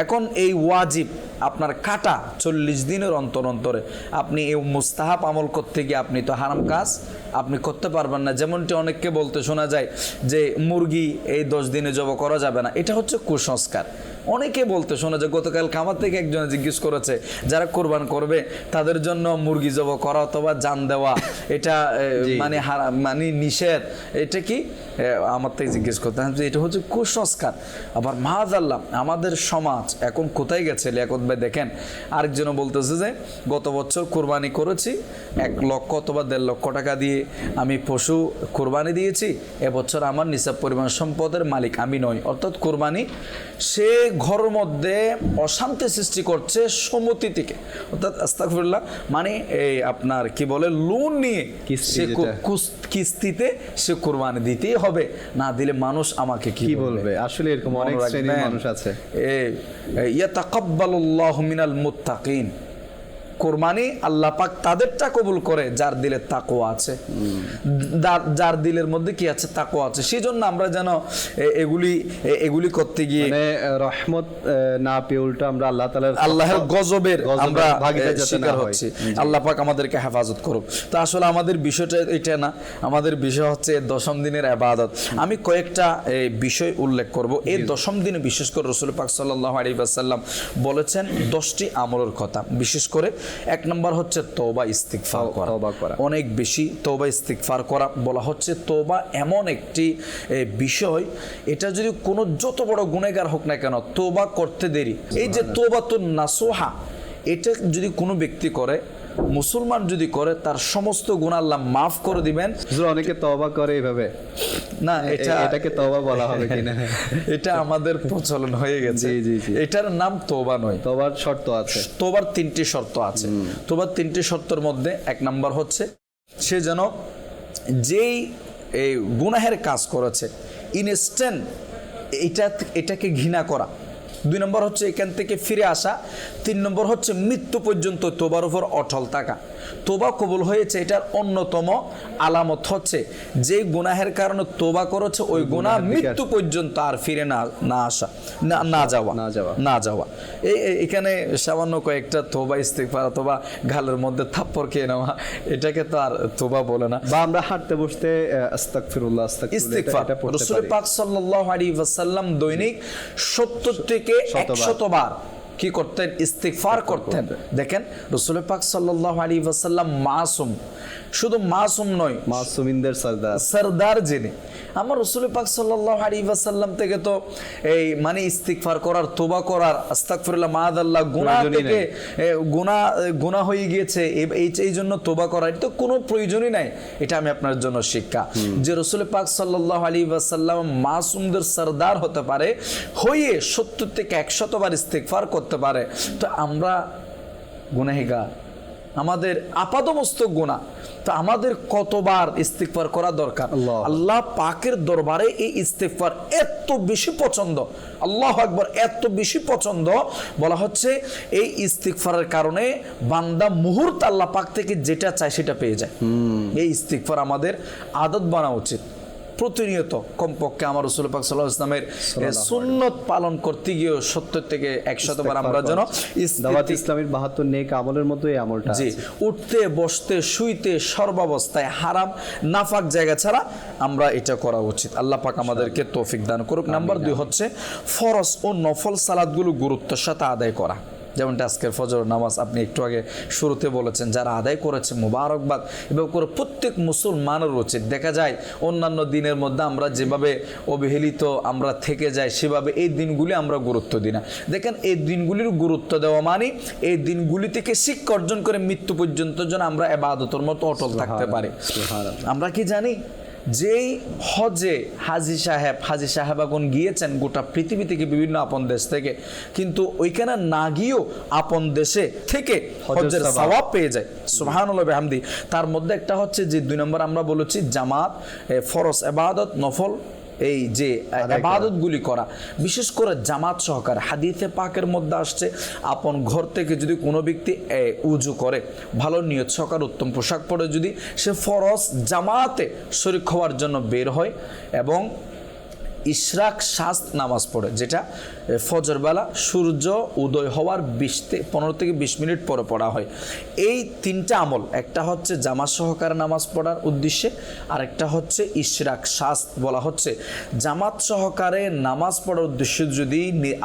এখন এই ওয়াজিব আপনার কাটা 40 দিনের অন্তরে আপনি এই মুস্তাহাব আমল করতে গিয়ে আপনি তো হারাম কাজ আপনি করতে পারবেন না। যেমনটি অনেককে বলতে শোনা যায় যে মুরগি এই 10 দিনে জবাই করা যাবে না, এটা হচ্ছে কুসংস্কার। অনেকে বলতে শোনা যায়, গতকাল খামার থেকে একজনে জিজ্ঞেস করেছে যারা কোরবান করবে তাদের জন্য মুরগি জবাই করা অথবা জান দেওয়া এটা মানে মানে নিষেধ, এটা কি? আমার থেকে জিজ্ঞেস করতে এটা হচ্ছে কুসংস্কার। আবার মাআযাল্লাহ আমাদের সমাজ এখন কোথায় গেছে লিয়াকত ভাই? দেখেন আরেকজনও বলতেছে যে গত বছর কোরবানি করেছি 1 লক্ষ অথবা 1.5 লক্ষ টাকা দিয়ে আমি পশু কোরবানি দিয়েছি, এবছর আমার নিসাব পরিমাণ সম্পদের মালিক আমি নই। অর্থাৎ কোরবানি সে ঘরের মধ্যে অশান্তি সৃষ্টি করছে সম্মতি থেকে, অর্থাৎ আস্তাগফিরুল্লাহ, মানে এই আপনার কি বলে লোন নিয়ে কিস্তিতে সে কোরবানি দিতেই হবে, না দিলে মানুষ আমাকে কি বলবে? আসলে এরকম অনেক শ্রেণীর মানুষ আছে। ইয়াতাকাব্বালুল্লাহু মিনাল মুত্তাকিন, কোরবানি আল্লাহ পাক তাদেরটা কবুল করে যার দিলে তাকওয়া আছে, যার দিলের মধ্যে কি আছে? তাকওয়া আছে। সেজন্য আমরা যেন এগুলি করতে গিয়ে মানে রহমত না পেয়ে উল্টো আমরা আল্লাহর গজবের আমরা শিকার হচ্ছি। আল্লাহ পাক আমাদেরকে হেফাজত করুক। তো আসলে আমাদের বিষয়টা এটা না, আমাদের বিষয় হচ্ছে 10ম দিনের ইবাদত। আমি কয়েকটা বিষয় উল্লেখ করব। এই 10ম দিনে বিশেষ করে রাসূল পাক সাল্লাল্লাহু আলাইহি ওয়াসাল্লাম বলেছেন 10টি আমলের কথা। বিশেষ করে 1 নম্বর হচ্ছে তওবা ইস্তিগফার করা, অনেক বেশি তওবা ইস্তিগফার করা। বলা হচ্ছে তওবা এমন একটি বিষয়, এটা যদি কোনো যত বড় গুনাহগার হোক না কেন তওবা করতে দেরি, এই যে তওবাতুন নাসুহা, এটা যদি কোনো ব্যক্তি করে, মুসলমান যদি করে, তার সমস্ত গুনাহ আল্লাহ মাফ করে দিবেন। অনেকে তওবা করে এইভাবে না, এটাকে তওবা বলা হবে কিনা এটা আমাদের প্রচলন হয়ে গেছে। এটার নাম তওবা নয়, তওবার শর্ত আছে। তওবার 3টি শর্ত আছে। তওবার 3টি শর্তের মধ্যে 1 নম্বর হচ্ছে সে যেন যেই এই গুনাহের কাজ করেছে ইনস্ট্যান্ট এটাকে ঘৃণা করা। 2 নম্বর হচ্ছে এখান থেকে ফিরে আসা। 3 নম্বর হচ্ছে মৃত্যু পর্যন্ত তোবার উপর অটল থাকা। তোবা কবুল হয়েছে এটার অন্যতম আলামত হচ্ছে যে গুনাহের কারণে তোবা করেছে ওই গুনাহ মৃত্যু পর্যন্ত আর ফিরে না আসা, না যাওয়া। এখানে সামান্য কয়েকটা তোবা ইস্তিগফার অথবা গালের মধ্যে থাপ্পড় খেয়ে নেওয়া, এটাকে তো আর তোবা বলে না। বা আমরা হাঁটতে বসতে আস্তাগফিরুল্লাহ ইস্তিগফার রাসূল পাক সাল্লাল্লাহু আলাইহি ওয়াসাল্লাম দৈনিক 70 থেকে 100 বার কি করতেন? ইস্তিগফার করতেন। দেখেন রাসূল পাক সাল্লাল্লাহু আলাইহি ওয়াসাল্লাম মাসুম, শুধু মাসুম নয়, মাসুমিনদের সরদার, সরদার যিনি। আমার রাসূল পাক সাল্লাল্লাহু আলাইহি ওয়াসাল্লাম থেকে তো এই মানে ইস্তিগফার করার, তওবা করার, আস্তাগফিরুল্লাহ মাআযাল্লাহ, গুনাহ থেকে গুনাহ হয়ে গিয়েছে এই জন্য তওবা করা, এটা তো কোনো প্রয়োজনই নাই। এটা আমি আপনার জন্য শিক্ষা যে রাসূল পাক সাল্লাল্লাহু আলাইহি ওয়াসাল্লাম মাসুমদের সরদার হতে পারে, হয়ে 70 থেকে 100 বার ইস্তিগফার করতে পারে। তো আমরা গুনাহগার, আমাদের আপাদমস্তক গুনাহ, তো আমাদের কতবার ইস্তিগফার করা দরকার। আল্লাহ পাকের দরবারে এই ইস্তিগফার এত বেশি পছন্দ, আল্লাহু আকবার, এত বেশি পছন্দ, বলা হচ্ছে এই ইস্তিগফারের কারণে বান্দা মুহূর্তে আল্লাহ পাক থেকে যেটা চায় সেটা পেয়ে যায়। এই ইস্তিগফার আমাদের আদত বানা উচিত প্রতিনিয়ত। কমপক্ষে আমার রাসূল পাক সাল্লাল্লাহু আলাইহি ওয়াসাল্লামের সুন্নত পালন করতে গিয়ে 70 থেকে 100 বার আমরা যেন দাওয়াত ইসলামের 72 নেক আমলের মতো এই আমলটা আছে। উঠতে বসতে শুইতে সর্বাবস্থায় হারাম নাফাক জায়গা ছাড়া আমরা এটা করা উচিত। আল্লাহ পাক আমাদেরকে তৌফিক দান করুক। নাম্বার 2 হচ্ছে ফরজ ও নফল সালাতগুলো গুরুত্বের সাথে আদায় করা। যেমনটা আজকের ফজর নামাজ আপনি একটু আগে শুরুতে বলেছেন, যারা আদায় করেছে মুবারকবাদ। এবং করে প্রত্যেক মুসলমানের উচিত, দেখা যায় অন্যান্য দিনের মধ্যে আমরা যেভাবে অবহেলিত আমরা থেকে যাই, সেভাবে এই দিনগুলি আমরা গুরুত্ব দিই না। দেখেন, এই দিনগুলির গুরুত্ব দেওয়া মানে এই দিনগুলি থেকে শিক্ষা অর্জন করে মৃত্যু পর্যন্ত যেন আমরা ইবাদতের মতো অটল থাকতে পারি। আমরা কি জানি যেই হজে হাজি সাহেবাগণ গিয়েছেন গোটা পৃথিবী থেকে, বিভিন্ন আপন দেশ থেকে, কিন্তু ওইখানে না গিয়েও আপন দেশে থেকে হজের সওয়াব পেয়ে যায়। সুবহানাল্লাহ বিহামদি। তার মধ্যে একটা হচ্ছে যে 2 নম্বর আমরা বলেছি জামাত, ফরজ ইবাদত, নফল এই যে ইবাদতগুলি করা, বিশেষ করে জামাত সহকারে। হাদিসে পাকের মধ্যে আসছে, আপন ঘর থেকে যদি কোনো ব্যক্তি উজু করে, ভালো নিয়ত সহকারে উত্তম পোশাক পরে যদি সে ফরজ জামাতে শরীক হওয়ার জন্য বের হয় এবং ইশরাক শাস্ত নামাজ পড়ে, যেটা ফজর বেলা সূর্য উদয় হওয়ার 15 থেকে 20 মিনিট পরে পড়া হয়। এই 3টা আমল, একটা হচ্ছে জামাত সহকারে নামাজ পড়ার উদ্দেশ্যে, আরেকটা হচ্ছে ইশরাক শাস্ত, বলা হচ্ছে জামাত সহকারে নামাজ পড়ার উদ্দেশ্যে যদি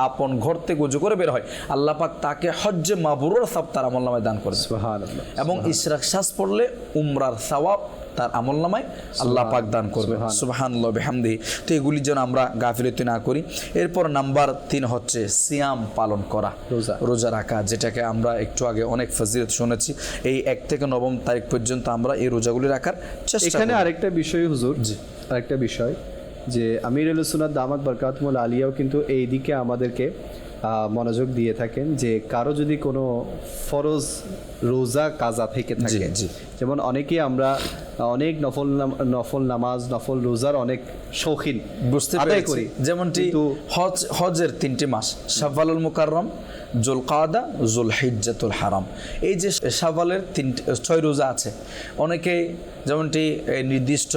আপন ঘর থেকে উজু করে বের হয়, আল্লাহ পাক তাকে হজ্জে মাবরুর সওয়াব তার আমলনামায় দান করে। সুবহানাল্লাহ। এবং ইশরাক শাস্ত পড়লে উমরার সওয়াব তার আমলনামায় আল্লাহ পাক দান করবে। সুবহানাল্লাহ বিহামদিহি। তো এগুলি যেন আমরা গাফিলতি না করি। এরপর নাম্বার 3 হচ্ছে সিয়াম পালন করা, রোজা রাখা, যেটাকে আমরা একটু আগে অনেক ফজিলত শুনেছি। এই 1 থেকে 9 তারিখ পর্যন্ত আমরা এই রোজাগুলি রাখার চেষ্টা করি। এখানে আরেকটা বিষয় হুজুর, আরেকটা বিষয় যে আমিরুল সুন্নাত দামাত বরকাতুল আলিয়াও কিন্তু এই দিকে আমাদেরকে মনোযোগ দিয়ে থাকেন যে কারো যদি কোনো ফরজ রোজা কাজা থেকে থাকে, যেমন অনেকেই আমরা অনেক নফল নামাজ, নফল রোজার অনেক শৌখিন, বুঝতে পেরেছি। যেমনটি হজের 3টি মাস, শাওয়ালুল মুকাররম, জুলকাদা, জুলহিজ্জাতুল হারাম। এই যে শাওয়ালের 6 রোজা আছে, অনেকে যেমনটি নির্দিষ্ট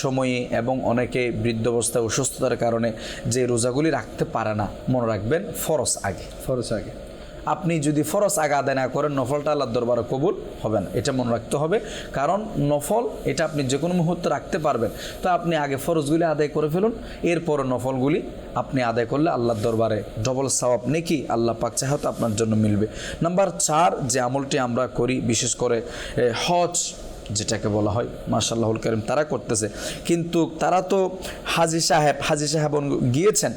সময়ে এবং অনেকে বৃদ্ধাবস্থায় অসুস্থতার কারণে যে রোজাগুলি রাখতে পারে না, মনে রাখবেন ফরজ আগে। আপনি যদি ফরজ আগে আদায় না করেন, নফলটা আল্লাহর দরবারে কবুল হবে না, এটা মনে রাখতে হবে। কারণ নফল এটা আপনি যে কোনো মুহূর্তে রাখতে পারবেন, তো আপনি আগে ফরজগুলি আদায় করে ফেলুন, এরপর নফলগুলি আপনি আদায় করলে আল্লাহর দরবারে ডবল সওয়াব নেকি আল্লাহ পাক চাহে তো আপনার জন্য মিলবে। নাম্বার 4 যে আমলটি আমরা করি, বিশেষ করে হজ যেটাকে বলা হয়, মাশাআল্লাহুল কারীম তারা করতেছে, কিন্তু তারা তো হাজি সাহেব গিয়েছেন,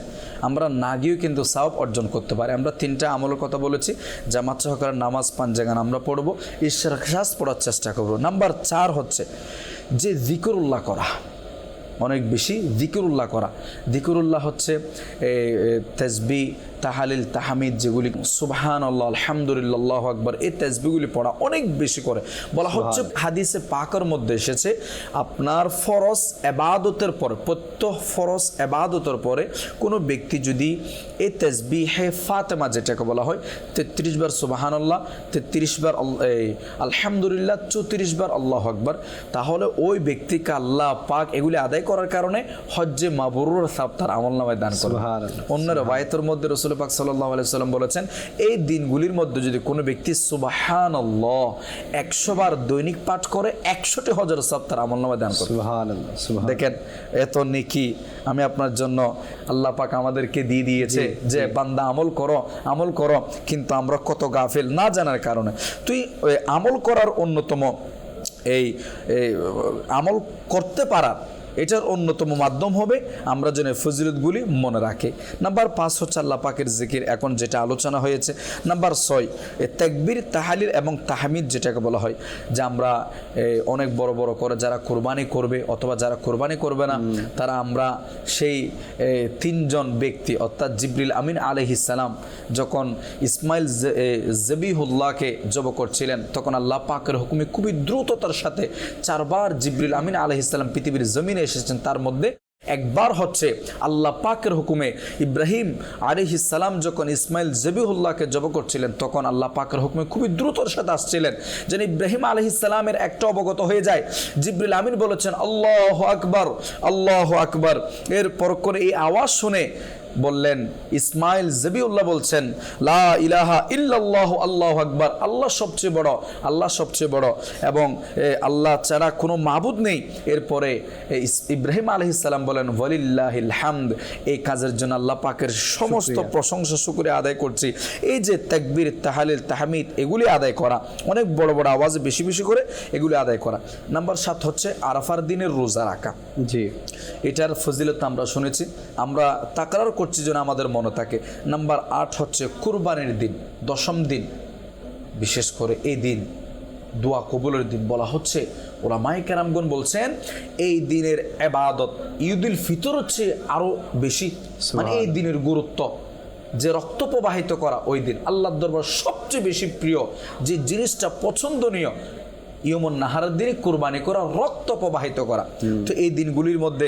আমরা না গিয়েও কিন্তু সওয়াব অর্জন করতে পারি। আমরা 3টা আমলের কথা বলেছি, জামাত সহকারে নামাজ 5 জায়গায় আমরা পড়বো, ইশরাক শাস্ত পড়ার চেষ্টা করবো। নাম্বার 4 হচ্ছে যে জিকিরুল্লাহ করা, অনেক বেশি জিকিরুল্লাহ করা। জিকিরুল্লাহ হচ্ছে তাসবিহ, তাহালিল, তাহমিদ, যেগুলি সুবহানাল্লাহ, আলহামদুলিল্লাহ, আল্লাহু আকবার, এই তাসবিহগুলি পড়া অনেক বেশি করে। বলা হচ্ছে হাদিসে পাকের মধ্যে এসেছে, আপনার ফরজ ইবাদতের পরে, প্রত্যেক ফরজ ইবাদতের পরে কোনো ব্যক্তি যদি এই তাসবিহে ফাতেমা যেটাকে বলা হয় 33 বার সুবহানাল্লাহ, 33 বার আলহামদুলিল্লাহ, 34 বার আল্লাহু আকবার, তাহলে ওই ব্যক্তিকে আল্লাহ পাক এগুলি আদায় করার কারণে হজ্জে মাবরুর সওয়াব তার আমলনামায় দান করবে। অন্য রওয়ায়াতের মধ্যে রাসূল রাসূল পাক সাল্লাল্লাহু আলাইহি সাল্লাম বলেছেন, এই দিনগুলির মধ্যে যদি কোনো ব্যক্তি সুবহানাল্লাহ 100 বার দৈনিক পাঠ করে 100টি হজের সওয়াব তার আমলনামায় দান করে। সুবহানাল্লাহ, সুবহানাল্লাহ। দেখেন এত নেকি আমি আপনার জন্য আল্লাহ পাক আমাদেরকে দিয়ে দিয়েছে যে বান্দা আমল করো, কিন্তু আমরা কত গাফিল না জানার কারণে। তুই আমল করার অন্যতম এই আমল করতে পারার এটার অন্যতম মাধ্যম হবে আমরা যেন ফজিলতগুলি মনে রাখি। নাম্বার 5 হচ্ছে আল্লাহ পাকের জিকির, এখন যেটা আলোচনা হয়েছে। নাম্বার 6 তাকবীর, তাহলিল এবং তাহমিদ, যেটাকে বলা হয় যে আমরা অনেক বড় বড় করে যারা কোরবানি করবে অথবা যারা কোরবানি করবে না তারা আমরা সেই 3জন ব্যক্তি অর্থাৎ জিবরিল আমিন আলাইহিস সালাম যখন ইসমাইল জবিহুল্লাহকে জব করছিলেন তখন আল্লাহ পাকের হুকুমে খুবই দ্রুততার সাথে 4 বার জিবরিল আমিন আলাইহিস সালাম পৃথিবীর জমিনে এসেছেন। তার মধ্যে একবার হচ্ছে আল্লাহ পাকের হুকুমে ইব্রাহিম আলাইহিস সালাম যখন ইসমাইল জবিহুল্লাহকে জব করছিলেন তখন আল্লাহ পাকের হুকুমে খুবই দ্রুতর সাথে আসছিলেন, যেন ইব্রাহিম আলাইহিস সালামের একটা অবগত হয়ে যায়। জিবরিল আমিন বলেছেন আল্লাহু আকবার, আল্লাহু আকবার। এরপর করে এই আওয়াজ শুনে বললেন ইসমাইল জবিউল্লাহ বলছেন লা ইলাহা ইল্লাল্লাহু আল্লাহু আকবার, আল্লাহ সবচেয়ে বড়, আল্লাহ সবচেয়ে বড় এবং আল্লাহ ছাড়া কোনো মাবুদ নেই। এরপরে ইব্রাহিম আলাইহিস সালাম বলেন ওয়ালিল্লাহিল হামদ, এই কাজের জন্য আল্লাহ পাকের সমস্ত প্রশংসা শুকরিয়া আদায় করছি। এই যে তাকবীর, তাহলিল, তাহমিদ এগুলি আদায় করা, অনেক বড় বড় আওয়াজে বেশি বেশি করে এগুলি আদায় করা। নাম্বার 7 হচ্ছে আরাফার দিনের রোজা রাখা। জি, এটার ফজিলত আমরা শুনেছি, আমরা তাকরার করছি যেন আমাদের মনে থাকে। নাম্বার 8 হচ্ছে কুরবানির দিন, 10ম দিন, বিশেষ করে এই দিন দোয়া কবুলের দিন বলা হচ্ছে। উলামায়ে কেরামগণ বলছেন এই দিনের ইবাদত ঈদুল ফিতর হচ্ছে আরো বেশি, মানে এই দিনের গুরুত্ব যে রক্ত প্রবাহিত করা ওই দিন আল্লাহর দরবার সবচেয়ে বেশি প্রিয় যে জিনিসটা পছন্দনীয় ইয়মুন নাহারের দিনে কুরবানি করা, রক্ত প্রবাহিত করা। তো এই দিনগুলির মধ্যে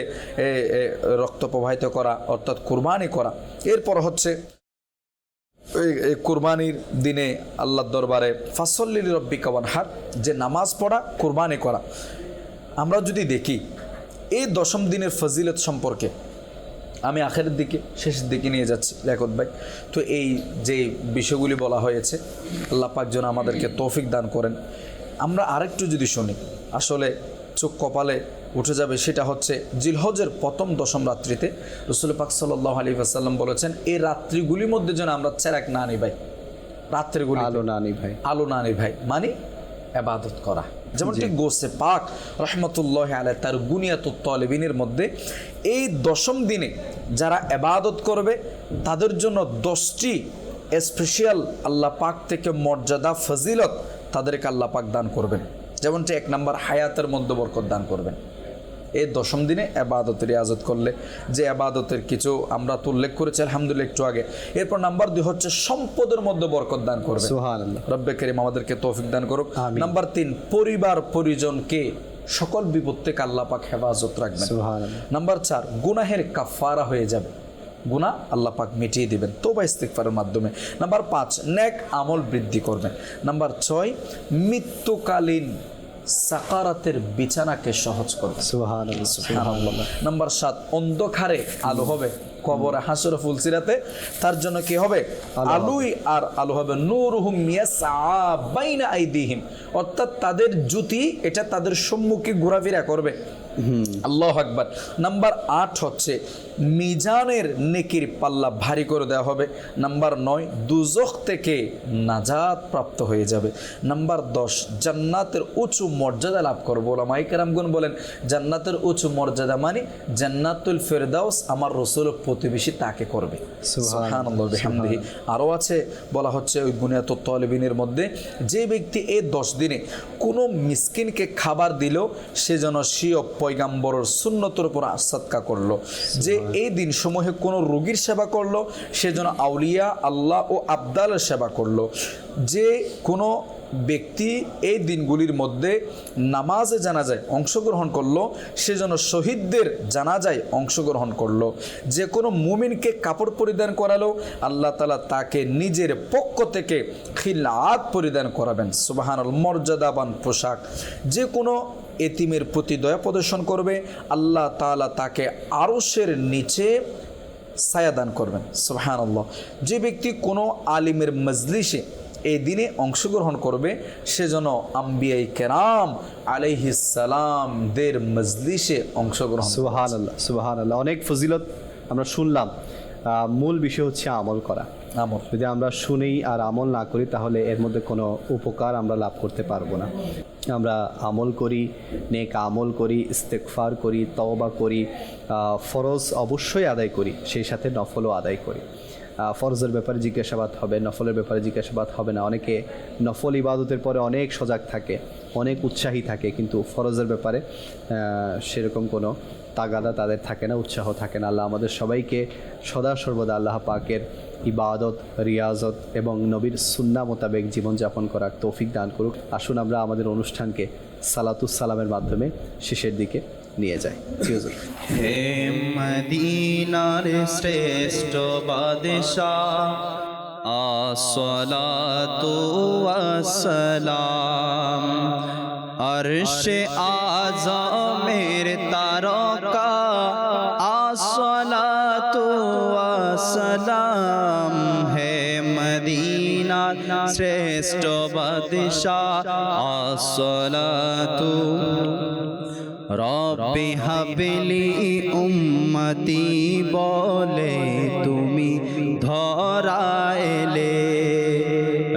রক্ত প্রবাহিত করা অর্থাৎ কুরবানি করা। এরপর হচ্ছে এই কুরবানির দিনে আল্লাহর দরবারে ফাসল্লি লিরাব্বিকা ওয়ানহার, যে নামাজ পড়া, কুরবানি করা। আমরা যদি দেখি এই 10ম দিনের ফজিলত সম্পর্কে, আমি আখেরের দিকে শেষের দিকে নিয়ে যাচ্ছি লিয়াকত ভাই। তো এই যে বিষয়গুলি বলা হয়েছে আল্লাহ পাক যেন আমাদেরকে তৌফিক দান করেন। আমরা আরেকটু যদি শুনি আসলে চোখ কপালে উঠে যাবে, সেটা হচ্ছে জিলহজের প্রথম 10ম রাত্রিতে রাসূল পাক সাল্লাল্লাহু আলাইহি ওয়াসাল্লাম বলেছেন এই রাত্রিগুলির মধ্যে যেন আমরা চেরাক না নিই ভাই, রাত্রিগুলি আলো না নিই ভাই, আলো না নিই ভাই, মানে ইবাদত করা। যেমনটি গোসে পাক রহমতুল্লাহি আলাইহি তার গুনিয়াতুত তালিবিনের মধ্যে এই 10ম দিনে যারা ইবাদত করবে তাদের জন্য 10টি স্পেশাল আল্লাহ পাক থেকে মর্যাদা, ফজিলত তাদেরকে আল্লাহ পাক দান করবেন। যেমনটি 1 নম্বর হায়াতের মধ্যে বরকত দান করবেন এই 10ম দিনে ইবাদতের ইজাজত করলে, যে ইবাদতের কিছু আমরা তো উল্লেখ করেছি আলহামদুলিল্লাহ একটু আগে। এরপর নাম্বার 2 হচ্ছে সম্পদের মধ্যে বরকত দান করবেন। সুবহানাল্লাহ, রব্বে কারীম আমাদেরকে তৌফিক দান করুক। নাম্বার 3 পরিবার পরিজনকে সকল বিপদ থেকে আল্লাহ পাক হেফাজত রাখবেন। সুবহানাল্লাহ। নাম্বার 4 গুনাহের কাফারা হয়ে যাবে, গুনাহ আল্লাহ পাক মিটিয়ে দিবেন তওবা ইস্তিগফারের মাধ্যমে। নাম্বার 5 নেক আমল বৃদ্ধি করবেন। নাম্বার 6 মৃত্যুকালীন সাকারাতের বিছানাকে সহজ করবে। সুবহানাল্লাহ, সুবহানাল্লাহ। নাম্বার 7 অন্ধকারে আলো হবে, কবরে হাসরে ফুলসিরাতে তার জন্য কি হবে? আলোই আর আলো হবে। নূরুহুম ইয়াসআ বাইনা আইদিহিম, অর্থাৎ তাদের জ্যোতি এটা তাদের সম্মুখে ঘোরাফেরা করবে। আল্লাহু আকবার। নাম্বার 8 হচ্ছে মিজানের নেকির পাল্লা ভারী করে দেওয়া হবে। নাম্বার 9 দুজখ থেকে নাজাত প্রাপ্ত হয়ে যাবে। নাম্বার 10 জান্নাতের উঁচু মর্যাদা লাভ করবো। ওলামায়ে কেরামগণ বলেন জান্নাতের উঁচু মর্যাদা মানে জান্নাতুল ফেরদাউস আমার রাসূলের প্রতিবেশী তাকে করবে। সুবহানাল্লাহ বিহামদিহি। আরও আছে বলা হচ্ছে ওই গুনিয়াতুত তালিবিনের মধ্যে যে ব্যক্তি এই 10 দিনে কোনো মিসকিনকে খাবার দিল সে যেন স্বীয় পয়গাম্বরের সুন্নতের উপর সাদকা করলো। যে এই দিন সমূহে কোনো রোগীর সেবা করলো সে যেন আউলিয়া আল্লাহ ও আবদালের সেবা করলো। যে কোনো ব্যক্তি এই দিনগুলির মধ্যে নামাজে জানাজায় অংশগ্রহণ করলো সে যেন শহীদদের জানাজায় অংশগ্রহণ করলো। যে কোনো মুমিনকে কাপড় পরিধান করালো আল্লাহ তাআলা তাকে নিজের পক্ষ থেকে খিলাত পরিধান করাবেন। সুবহানাল্লাহ, মর্যাদাবান পোশাক। যে কোনো এতিমের প্রতি দয়া প্রদর্শন করবে আল্লাহ তাআলা তাকে আরশের নিচে ছায়া দান করবেন। সুবহানাল্লাহ। যে ব্যক্তি কোনো আলিমের মজলিসে এই দিনে অংশগ্রহণ করবে সে যেন আম্বিয়াই কেরাম আলাইহিস সালামদের মজলিসে অংশগ্রহণ। সুবহানাল্লাহ, সুবহানাল্লাহ। অনেক ফজিলত আমরা শুনলাম। মূল বিষয় হচ্ছে আমল করা। আমল যদি আমরা শুনি আর আমল না করি তাহলে এর মধ্যে কোনো উপকার আমরা লাভ করতে পারবো না। আমরা আমল করি, নেক আমল করি, ইস্তেগফার করি, তওবা করি, ফরজ অবশ্যই আদায় করি, সেই সাথে নফলও আদায় করি। ফরজের ব্যাপারে জিজ্ঞাসাবাদ হবে, নফলের ব্যাপারে জিজ্ঞাসাবাদ হবে না। অনেকে নফল ইবাদতের পরে অনেক সজাগ থাকে, অনেক উৎসাহী থাকে, কিন্তু ফরজের ব্যাপারে সেরকম কোনো তাগাদা তাদের থাকে না, উৎসাহ থাকে না। আল্লাহ আমাদের সবাইকে সদা সর্বদা আল্লাহ পাকের ইবাদত, রিয়াজত এবং নবীর সুন্নাহ মোতাবেক জীবনযাপন করার তৌফিক দান করুক। আসুন আমরা আমাদের অনুষ্ঠানকে সালাতুস সালামের মাধ্যমে শেষের দিকে নিয়ে যাই। হে মদিনার শ্রেষ্ঠ বাদশাহ, আসসালাতু ওয়াসসালাম। আরশে আযমের তারকা, আসসালাতু ওয়াসসালাম। হে মদিনার শ্রেষ্ঠ বাদশাহ, আসসালাতু। রব্বি হাবলি উম্মতি বলে তুমি ধরাইলে,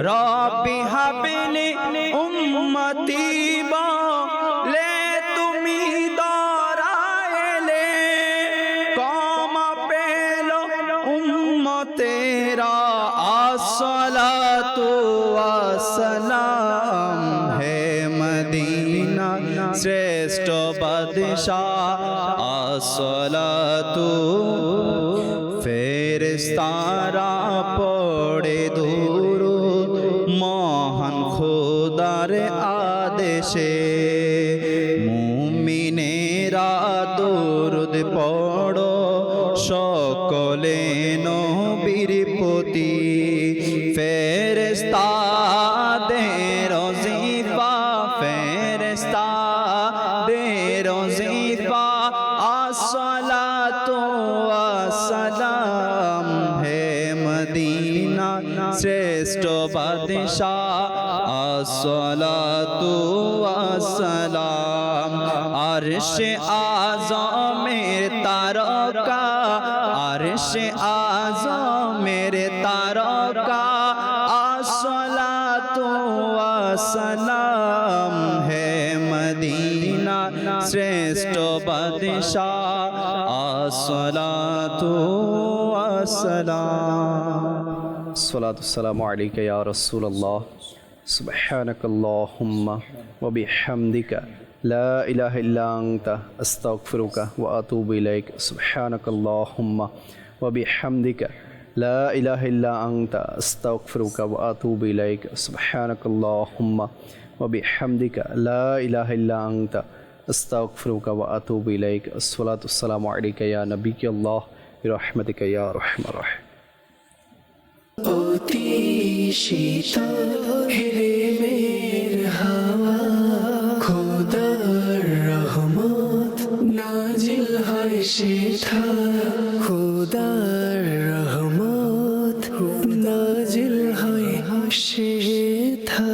রব্বি হাবলি উম্মতি বলে তুমি ধরাইলে, ক্ষমা পেল উম্মতেরা, আসসালাতু ওয়াসসালাম। হে মদিনা শ্রেষ্ঠ বাদশাহ, আসসালাতু। ফেরেশতারা পড়ে দুরূদ মহান খোদার আদেশে, মুমিনেরা দুরূদ পড়ো সকলে নবীর প্রতি। ফেরেশতাদের ওজিফা, ফেরেশতাদের ওজিফা, আসসালাতু ওয়াসসালাম। হে মদিনা শ্রেষ্ঠ বাদশাহ, আসসালাতু ওয়াসসালাম। আরশে আযমের তারকা, আরশে আযমের তারকা, আসসালাতু ওয়াসসালাম। হে মদিনা শ্রেষ্ঠ বাদশাহ, আসসালাতু ওয়াসসালাম। আসসালাতু ওয়াসসালামু আলাইকা ইয়া রাসূলুল্লাহ, সুবহানাকাল্লাহুম্মা ওয়া বিহামদিকা লা ইলাহা ইল্লা আনতা আস্তাগফিরুকা ওয়া আতুবু ইলাইক। সুবহানাকাল্লাহুম্মা ওয়া বিহামদিকা লা ইলাহা ইল্লা আনতা আস্তাগফিরুকা ওয়া আতুবু ইলাইক। সুবহানাকাল্লাহুম্মা ওয়া বিহামদিকা লা ইলাহা ইল্লা আনতা আস্তাগফিরুকা ওয়া আতুবু ইলাইক। আসসালাতু ওয়াসসালামু আলাইকা ইয়া নবিয়াল্লাহ বিরহমাতিকা ইয়া আরহামার রাহিম। অতি শীতল হেরেমের হাওয়া, খোদার রহমত নাজিল হয় সেথা, খোদার রহমত নাজিল হয় সেথা।